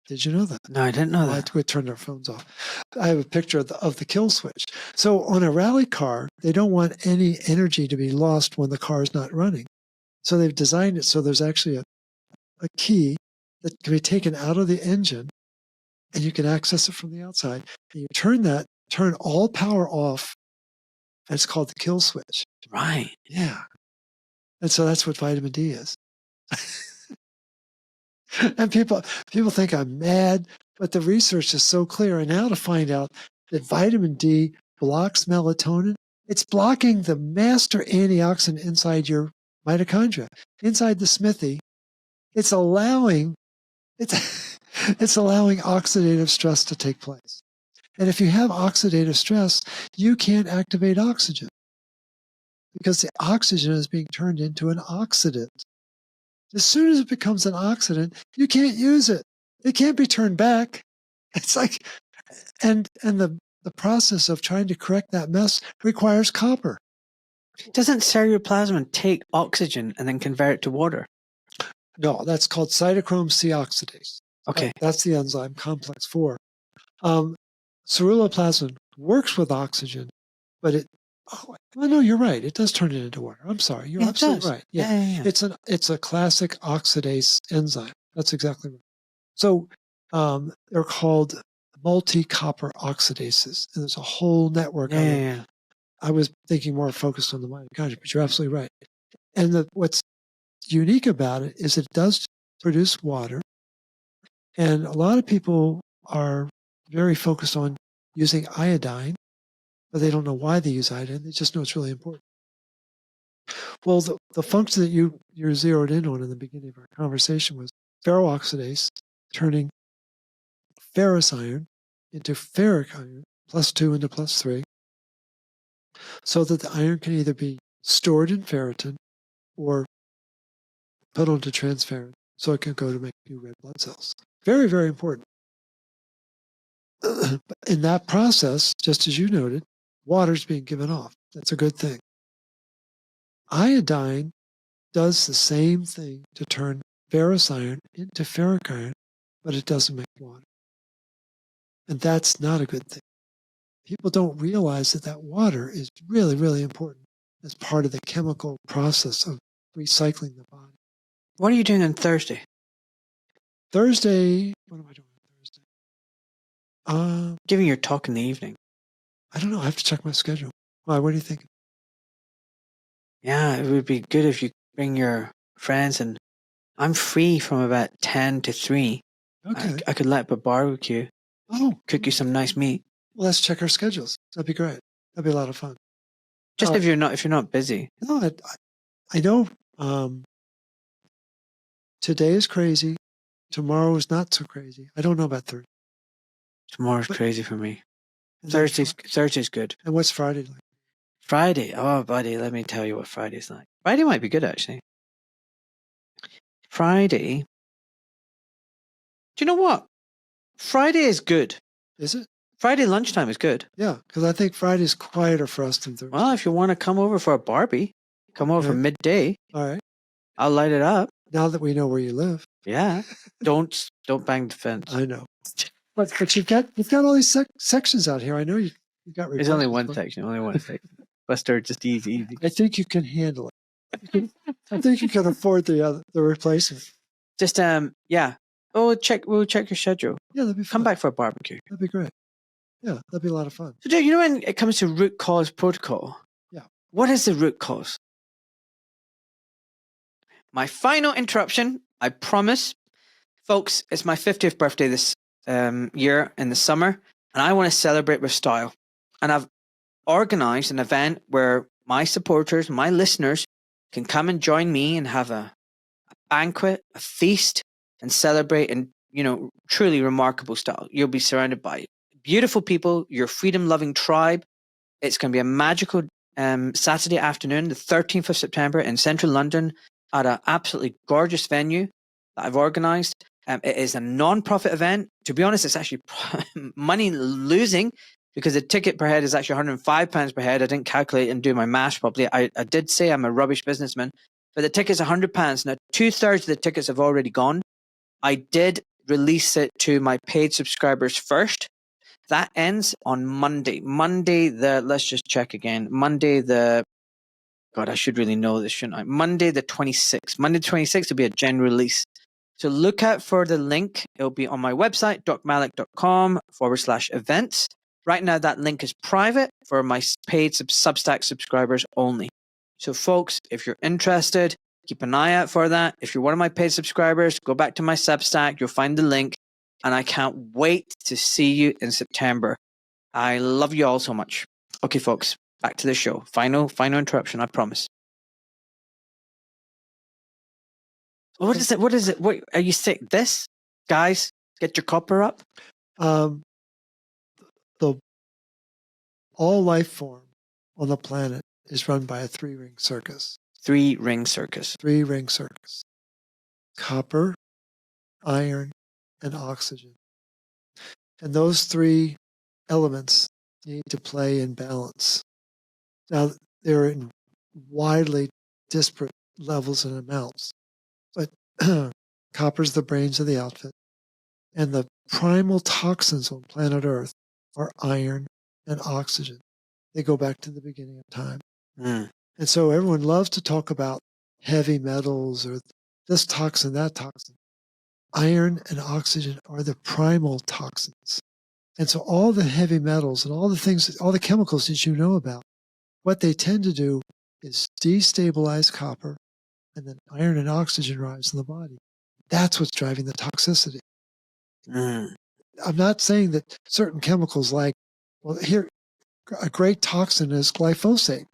Speaker 3: Did you know that?
Speaker 2: No, I didn't know that.
Speaker 3: We turned our phones off. I have a picture of the kill switch. So on a rally car, they don't want any energy to be lost when the car is not running. So they've designed it so there's actually a key that can be taken out of the engine, and you can access it from the outside. And you turn all power off, and it's called the kill switch.
Speaker 2: Right.
Speaker 3: Yeah. And so that's what vitamin D is. And people think I'm mad, but the research is so clear. And now to find out that vitamin D blocks melatonin, it's blocking the master antioxidant inside your mitochondria, inside the smithy. It's allowing oxidative stress to take place. And if you have oxidative stress, you can't activate oxygen because the oxygen is being turned into an oxidant. As soon as it becomes an oxidant, you can't use it. It can't be turned back. It's like, and the process of trying to correct that mess requires copper.
Speaker 2: Doesn't ceruloplasmin take oxygen and then convert it to water?
Speaker 3: No, that's called cytochrome C oxidase.
Speaker 2: Okay.
Speaker 3: That's the enzyme complex 4. Ceruloplasmin works with oxygen, but no, you're right. It does turn it into water. I'm sorry. You're absolutely right. Yeah. It's a classic oxidase enzyme. That's exactly right. So they're called multi-copper oxidases, and there's a whole network of them.
Speaker 2: Yeah.
Speaker 3: I was thinking more focused on the mitochondria, but you're absolutely right. And what's unique about it is it does produce water, and a lot of people are very focused on using iodine, but they don't know why they use iodine. They just know it's really important. Well, the function that you're zeroed in on in the beginning of our conversation was ferroxidase turning ferrous iron into ferric iron, +2 into +3, so that the iron can either be stored in ferritin or put onto transferrin, so it can go to make new red blood cells. Very, very important. In that process, just as you noted, water's being given off. That's a good thing. Iodine does the same thing to turn ferrous iron into ferric iron, but it doesn't make water. And that's not a good thing. People don't realize that that water is really, really important as part of the chemical process of recycling the body.
Speaker 2: What are you doing on Thursday?
Speaker 3: Thursday, what am I doing on Thursday?
Speaker 2: Giving your talk in the evening.
Speaker 3: I don't know. I have to check my schedule. Why? What do you think?
Speaker 2: Yeah, it would be good if you bring your friends, and I'm free from about 10 to 3.
Speaker 3: Okay.
Speaker 2: I could light up a barbecue, cook you some nice meat.
Speaker 3: Well, let's check our schedules. That'd be great. That'd be a lot of fun.
Speaker 2: Just if you're not busy.
Speaker 3: No, I know. Today is crazy. Tomorrow is not so crazy. I don't know about Thursday.
Speaker 2: Tomorrow's crazy for me. Thursday's good.
Speaker 3: And what's Friday like?
Speaker 2: Friday, oh buddy, let me tell you what Friday's like. Friday might be good actually. Friday. Do you know what? Friday is good.
Speaker 3: Is it?
Speaker 2: Friday lunchtime is good.
Speaker 3: Yeah, because I think Friday's quieter for us than Thursday.
Speaker 2: Well, if you want to come over for a Barbie, come over for midday.
Speaker 3: All right.
Speaker 2: I'll light it up.
Speaker 3: Now that we know where you live.
Speaker 2: Yeah. Don't bang the fence.
Speaker 3: I know. But you've got all these sections out here. I know you've got.
Speaker 2: There's only one section. Only one section. Buster, just easy.
Speaker 3: I think you can handle it. I think you can afford the replacement.
Speaker 2: Just yeah. We'll check your schedule.
Speaker 3: Yeah, that'd be fun.
Speaker 2: Come back for a barbecue.
Speaker 3: That'd be great. Yeah, that'd be a lot of fun.
Speaker 2: So, you know, when it comes to root cause protocol,
Speaker 3: yeah.
Speaker 2: What is the root cause? My final interruption, I promise. Folks, it's my 50th birthday this year in the summer, and I want to celebrate with style. And I've organized an event where my supporters, my listeners, can come and join me and have a banquet, a feast, and celebrate in, you know, truly remarkable style. You'll be surrounded by beautiful people, your freedom-loving tribe. It's going to be a magical Saturday afternoon, the 13th of September in central London at an absolutely gorgeous venue that I've organized. It is a non-profit event. To be honest, it's actually money losing because the ticket per head is actually £105 per head. I didn't calculate and do my math properly. I did say I'm a rubbish businessman, but the ticket's £100. Now, 2/3 of the tickets have already gone. I did release it to my paid subscribers first. That ends on Monday. Let's just check again. God, I should really know this, shouldn't I? Monday the 26th. Monday the 26th will be a general release. So look out for the link. It'll be on my website, drmalik.com/events. Right now, that link is private for my paid Substack subscribers only. So folks, if you're interested, keep an eye out for that. If you're one of my paid subscribers, go back to my Substack. You'll find the link. And I can't wait to see you in September. I love you all so much. Okay, folks, back to the show. Final interruption, I promise. What is it? What are you sick? This? Guys, get your copper up.
Speaker 3: All life form on the planet is run by a three-ring circus.
Speaker 2: Three-ring circus.
Speaker 3: Three-ring circus. Copper, iron, and oxygen. And those three elements need to play in balance. Now, they're in widely disparate levels and amounts, but copper's the brains of the outfit. And the primal toxins on planet Earth are iron and oxygen. They go back to the beginning of time.
Speaker 2: Mm.
Speaker 3: And so everyone loves to talk about heavy metals or this toxin, that toxin. Iron and oxygen are the primal toxins. And so all the heavy metals and all the things, all the chemicals that you know about, what they tend to do is destabilize copper, and then iron and oxygen rise in the body. That's what's driving the toxicity.
Speaker 2: Mm.
Speaker 3: I'm not saying that certain chemicals a great toxin is glyphosate.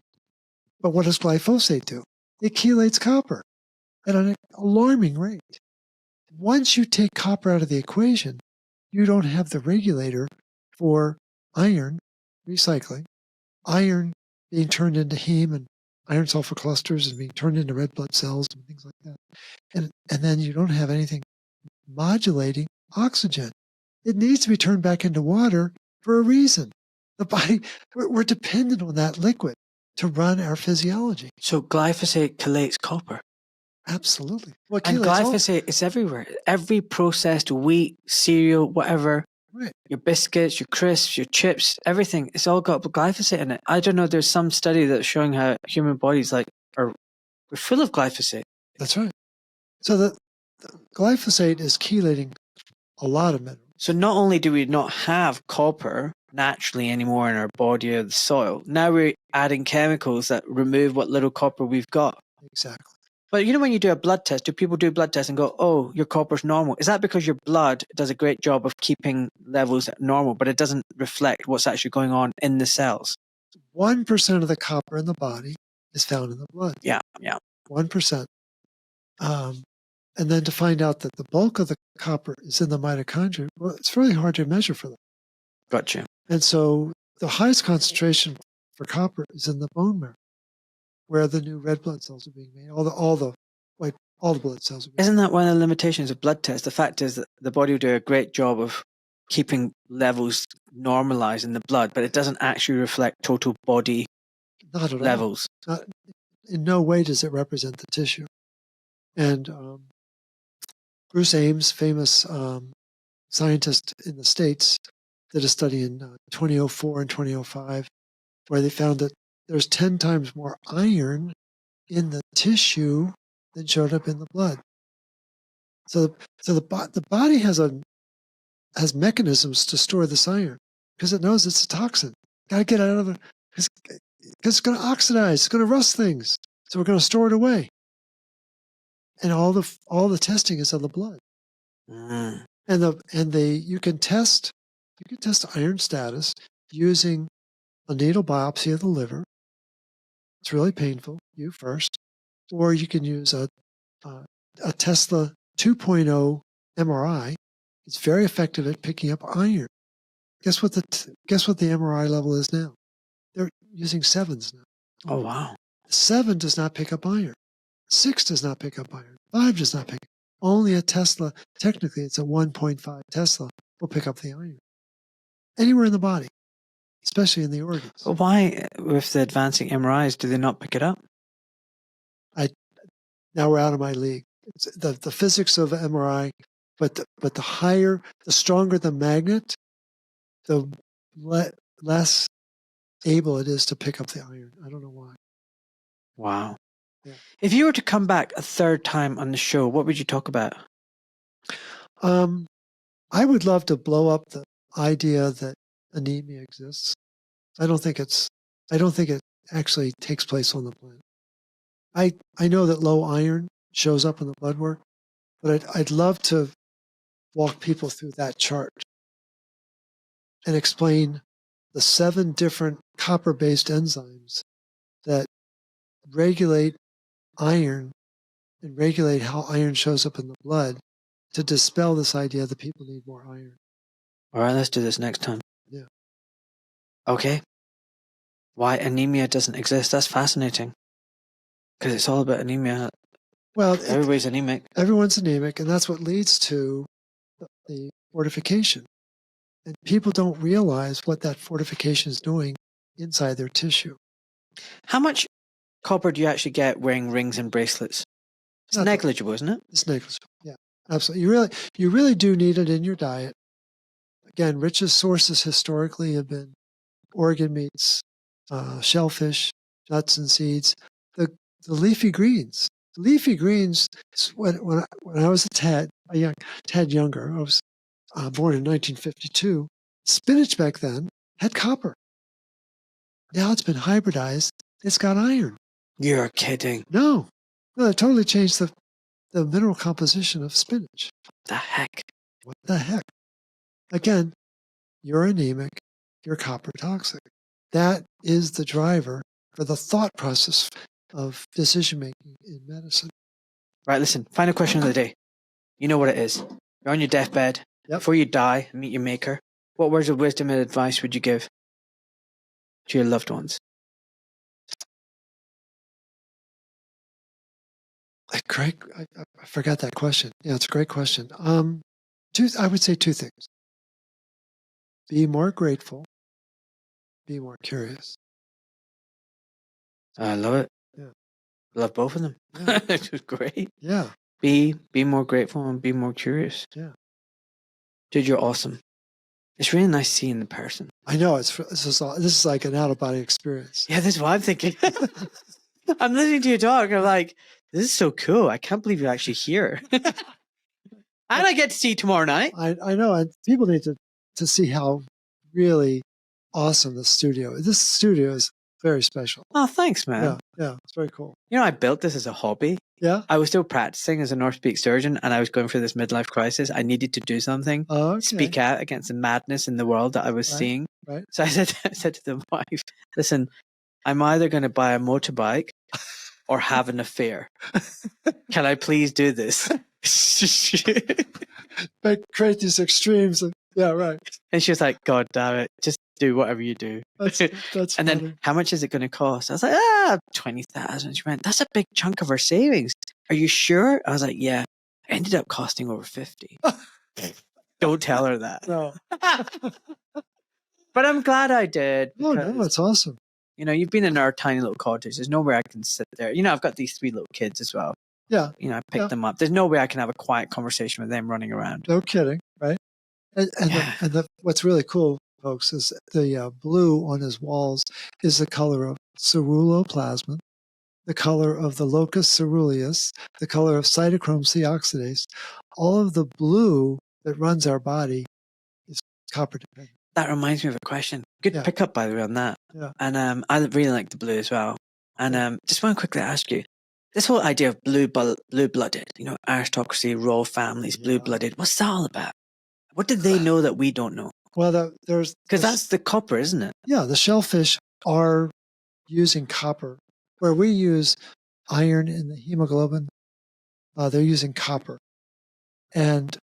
Speaker 3: But what does glyphosate do? It chelates copper at an alarming rate. Once you take copper out of the equation, you don't have the regulator for iron recycling, iron being turned into heme and iron sulfur clusters and being turned into red blood cells and things like that. And then you don't have anything modulating oxygen. It needs to be turned back into water for a reason. The body, we're dependent on that liquid to run our physiology.
Speaker 2: So glyphosate chelates copper.
Speaker 3: Absolutely. Well,
Speaker 2: And
Speaker 3: chelates all
Speaker 2: glyphosate is everywhere. Every processed wheat, cereal, whatever,
Speaker 3: right.
Speaker 2: your biscuits, your crisps, your chips, everything, it's all got glyphosate in it. I don't know, there's some study that's showing how human bodies we're full of glyphosate.
Speaker 3: That's right. So the glyphosate is chelating a lot of minerals.
Speaker 2: So not only do we not have copper naturally anymore in our body or the soil, now we're adding chemicals that remove what little copper we've got.
Speaker 3: Exactly.
Speaker 2: But you know when you do a blood test, do people do a blood test and go, oh, your copper's normal? Is that because your blood does a great job of keeping levels at normal, but it doesn't reflect what's actually going on in the cells?
Speaker 3: 1% of the copper in the body is found in the blood.
Speaker 2: Yeah.
Speaker 3: 1%. And then to find out that the bulk of the copper is in the mitochondria, well, it's really hard to measure for them.
Speaker 2: Gotcha.
Speaker 3: And so the highest concentration for copper is in the bone marrow, where the new red blood cells are being made. All the blood cells are being
Speaker 2: Isn't that one of the limitations of blood tests? The fact is that the body will do a great job of keeping levels normalized in the blood, but it doesn't actually reflect total body
Speaker 3: Not at
Speaker 2: levels.
Speaker 3: all. In no way does it represent the tissue. And Bruce Ames, famous scientist in the States, did a study in 2004 and 2005 where they found that there's 10 times more iron in the tissue than showed up in the blood. So the body has mechanisms to store this iron because it knows it's a toxin. Got to get out of it because it's going to oxidize. It's going to rust things. So we're going to store it away. And all the testing is on the blood.
Speaker 2: Mm.
Speaker 3: You can test iron status using a needle biopsy of the liver. It's really painful. You first, or you can use a Tesla 2.0 MRI. It's very effective at picking up iron. Guess what the MRI level is now? They're using 7s now.
Speaker 2: Oh, wow.
Speaker 3: 7 does not pick up iron. 6 does not pick up iron. 5 does not pick up. Only a Tesla, technically it's a 1.5 Tesla, will pick up the iron. Anywhere in the body, especially in the organs.
Speaker 2: But why, with the advancing MRIs, do they not pick it up?
Speaker 3: Now we're out of my league. It's the physics of MRI, but the stronger the magnet, the less able it is to pick up the iron. I don't know why.
Speaker 2: Wow.
Speaker 3: Yeah.
Speaker 2: If you were to come back a third time on the show, what would you talk about?
Speaker 3: I would love to blow up the idea that anemia exists. I don't think it actually takes place on the planet. I know that low iron shows up in the blood work, but I'd love to walk people through that chart and explain the 7 different copper-based enzymes that regulate iron and regulate how iron shows up in the blood to dispel this idea that people need more iron.
Speaker 2: All right, let's do this next time.
Speaker 3: Yeah.
Speaker 2: Okay. Why anemia doesn't exist? That's fascinating. Because it's all about anemia.
Speaker 3: Well,
Speaker 2: Everybody's anemic.
Speaker 3: Everyone's anemic, and that's what leads to the fortification. And people don't realize what that fortification is doing inside their tissue.
Speaker 2: How much copper do you actually get wearing rings and bracelets? It's negligible, isn't it?
Speaker 3: It's negligible. Yeah, absolutely. You really do need it in your diet. Again, richest sources historically have been organ meats, shellfish, nuts and seeds, the leafy greens. Leafy greens. When I was a tad younger, I was born in 1952. Spinach back then had copper. Now it's been hybridized. It's got iron.
Speaker 2: You're kidding.
Speaker 3: No, it totally changed the mineral composition of spinach.
Speaker 2: The heck?
Speaker 3: What the heck? Again, you're anemic. You're copper toxic. That is the driver for the thought process of decision making in medicine.
Speaker 2: Right, listen, final question of the day. You know what it is. You're on your deathbed.
Speaker 3: Yep.
Speaker 2: Before you die and meet your maker, what words of wisdom and advice would you give to your loved ones?
Speaker 3: Great. I forgot that question. Yeah, it's a great question. I would say 2 things. Be more grateful. Be more curious.
Speaker 2: I love it.
Speaker 3: Yeah.
Speaker 2: Love both of them.
Speaker 3: Yeah.
Speaker 2: It was great.
Speaker 3: Yeah.
Speaker 2: Be more grateful and be more curious.
Speaker 3: Yeah.
Speaker 2: Dude, you're awesome. It's really nice seeing the person.
Speaker 3: I know this is like an out of body experience.
Speaker 2: Yeah, this is what I'm thinking. I'm listening to you talk. I'm like, this is so cool. I can't believe you're actually here. And I get to see you tomorrow night.
Speaker 3: I know, and people need to see how really awesome this studio is. This studio is very special.
Speaker 2: Oh, thanks, man.
Speaker 3: Yeah, it's very cool.
Speaker 2: You know, I built this as a hobby.
Speaker 3: Yeah.
Speaker 2: I was still practicing as an orthopedic surgeon, and I was going through this midlife crisis. I needed to do something, speak out against the madness in the world that I was seeing.
Speaker 3: Right.
Speaker 2: So I said to the wife, listen, I'm either going to buy a motorbike or have an affair. Can I please do this?
Speaker 3: Create these extremes. Yeah, right.
Speaker 2: And she was like, God damn it, just do whatever you do.
Speaker 3: That's
Speaker 2: And
Speaker 3: funny.
Speaker 2: then, how much is it going to cost? I was like, 20,000. She went, that's a big chunk of our savings. Are you sure? I was like, yeah. It ended up costing over 50. Don't tell her that.
Speaker 3: No.
Speaker 2: But I'm glad I did.
Speaker 3: No, it's awesome.
Speaker 2: You know, you've been in our tiny little cottage. There's nowhere I can sit there. You know, I've got these 3 little kids as well.
Speaker 3: Yeah.
Speaker 2: You know, I picked them up. There's no way I can have a quiet conversation with them running around.
Speaker 3: No kidding, right? And what's really cool, folks, is the blue on his walls is the color of ceruloplasmin, the color of the locus ceruleus, the color of cytochrome C oxidase. All of the blue that runs our body is copper dependent.
Speaker 2: That reminds me of a question. Good pickup, by the way, on that.
Speaker 3: Yeah.
Speaker 2: And I really like the blue as well. And just want to quickly ask you, this whole idea of blue-blooded, you know, aristocracy, royal families, blue-blooded, what's that all about? What did they know that we don't know?
Speaker 3: Well, because
Speaker 2: that's the copper, isn't it?
Speaker 3: Yeah, the shellfish are using copper. Where we use iron in the hemoglobin, they're using copper. And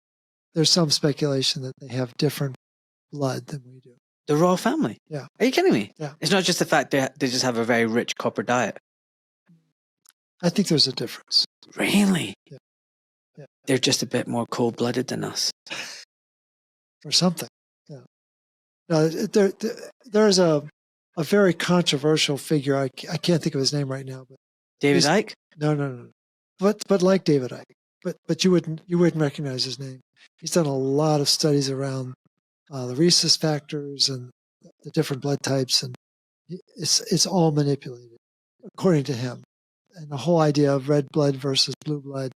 Speaker 3: there's some speculation that they have different blood than we do.
Speaker 2: The royal family?
Speaker 3: Yeah.
Speaker 2: Are you kidding me?
Speaker 3: Yeah.
Speaker 2: It's not just the fact they just have a very rich copper diet.
Speaker 3: I think there's a difference.
Speaker 2: Really?
Speaker 3: Yeah.
Speaker 2: They're just a bit more cold-blooded than us.
Speaker 3: Or something. Yeah. Now, there's a very controversial figure. I can't think of his name right now. But
Speaker 2: David Icke?
Speaker 3: No. But like David Icke. But you wouldn't recognize his name. He's done a lot of studies around the rhesus factors and the different blood types, and it's all manipulated according to him. And the whole idea of red blood versus blue blood.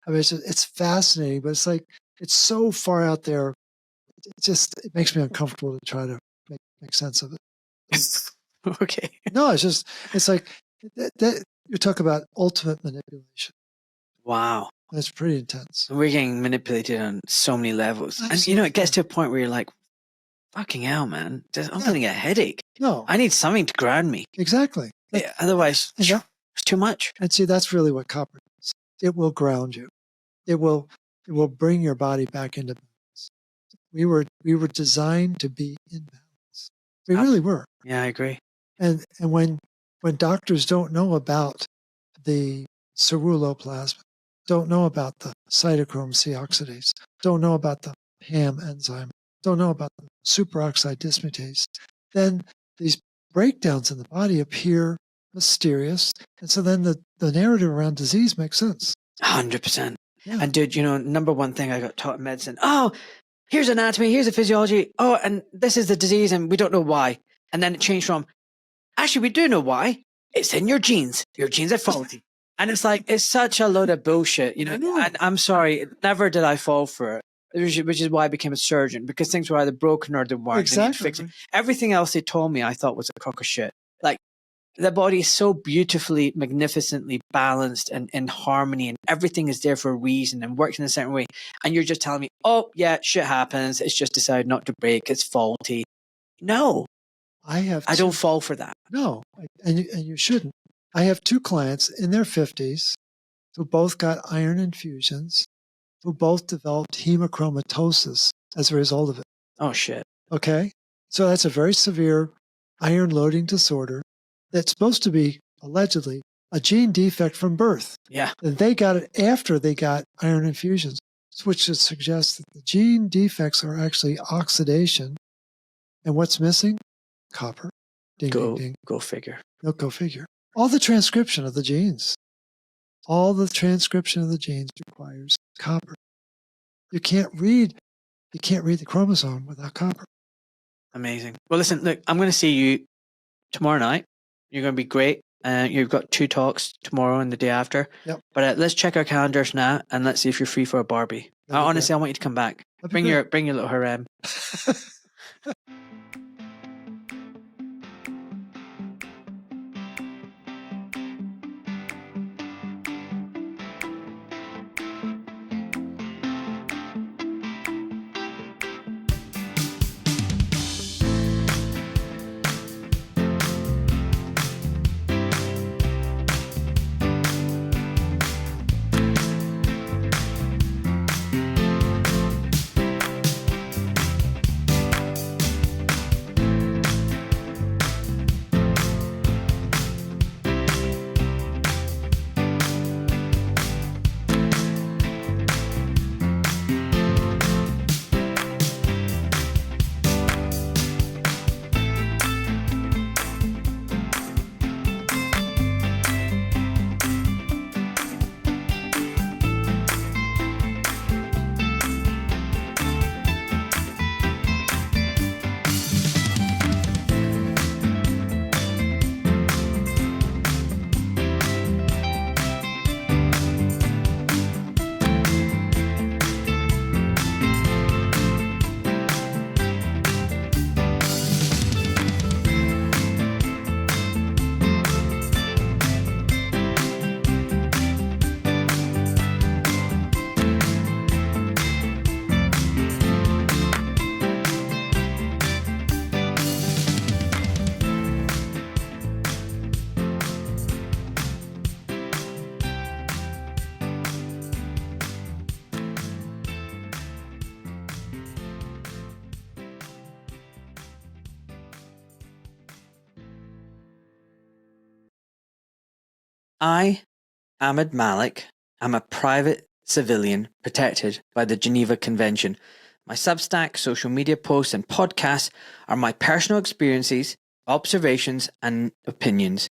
Speaker 3: I mean, it's fascinating, but it's so far out there. It makes me uncomfortable to try to make sense of it.
Speaker 2: Okay.
Speaker 3: No, it's like you talk about ultimate manipulation.
Speaker 2: Wow.
Speaker 3: It's pretty intense.
Speaker 2: And we're getting manipulated on so many levels.
Speaker 3: Absolutely.
Speaker 2: And, you know, it gets to a point where you're like, fucking hell, man. I'm going to get a headache.
Speaker 3: No.
Speaker 2: I need something to ground me.
Speaker 3: Exactly.
Speaker 2: Otherwise, it's too much.
Speaker 3: And see, that's really what copper does. It will ground you. It will bring your body back into balance. We were designed to be in balance. We really were.
Speaker 2: Yeah, I agree.
Speaker 3: And when doctors don't know about the ceruloplasmin, don't know about the cytochrome C oxidase, don't know about the PAM enzyme, don't know about the superoxide dismutase, then these breakdowns in the body appear mysterious. And so then the narrative around disease makes sense.
Speaker 2: 100%.
Speaker 3: Yeah.
Speaker 2: And dude, you know, number one thing I got taught in medicine, here's anatomy, here's the physiology, and this is the disease and we don't know why. And then it changed from, actually, we do know why. It's in your genes. Your genes are faulty. And it's like, it's such a load of bullshit, you know. And I'm sorry, never did I fall for it, which is why I became a surgeon, because things were either broken or they weren't.
Speaker 3: Exactly.
Speaker 2: Everything else they told me I thought was a crock of shit. Like, the body is so beautifully, magnificently balanced and in harmony, and everything is there for a reason and works in a certain way. And you're just telling me, oh, yeah, shit happens. It's just decided not to break. It's faulty. No. I don't fall for that.
Speaker 3: No, and you shouldn't. I have 2 clients in their 50s who both got iron infusions, who both developed hemochromatosis as a result of it.
Speaker 2: Oh, shit.
Speaker 3: Okay? So that's a very severe iron loading disorder that's supposed to be, allegedly, a gene defect from birth.
Speaker 2: Yeah.
Speaker 3: And they got it after they got iron infusions, which would suggest that the gene defects are actually oxidation. And what's missing? Copper. Ding, ding, ding.
Speaker 2: Go figure.
Speaker 3: No, go figure. All the transcription of the genes. all the transcription of the genes requires copper. You can't read the chromosome without copper.
Speaker 2: Amazing. Well, listen, look, I'm going to see you tomorrow night. You're going to be great. You've got 2 talks tomorrow and the day after.
Speaker 3: Yep.
Speaker 2: But let's check our calendars now and let's see if you're free for a Barbie. Honestly, I want you to come back. Bring your little harem. I, Ahmed Malik, am a private civilian protected by the Geneva Convention. My Substack, social media posts and podcasts are my personal experiences, observations and opinions.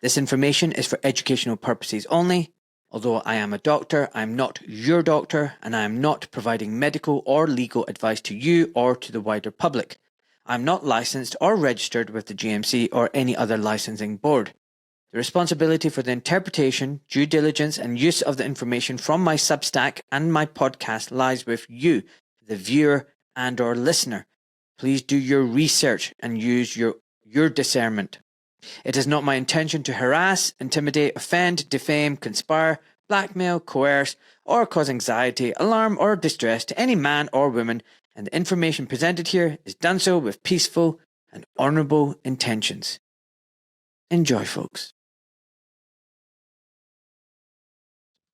Speaker 2: This information is for educational purposes only. Although I am a doctor, I am not your doctor and I am not providing medical or legal advice to you or to the wider public. I am not licensed or registered with the GMC or any other licensing board. The responsibility for the interpretation, due diligence and use of the information from my Substack and my podcast lies with you, the viewer and or listener. Please do your research and use your discernment. It is not my intention to harass, intimidate, offend, defame, conspire, blackmail, coerce, or cause anxiety, alarm or distress to any man or woman, and the information presented here is done so with peaceful and honourable intentions. Enjoy, folks.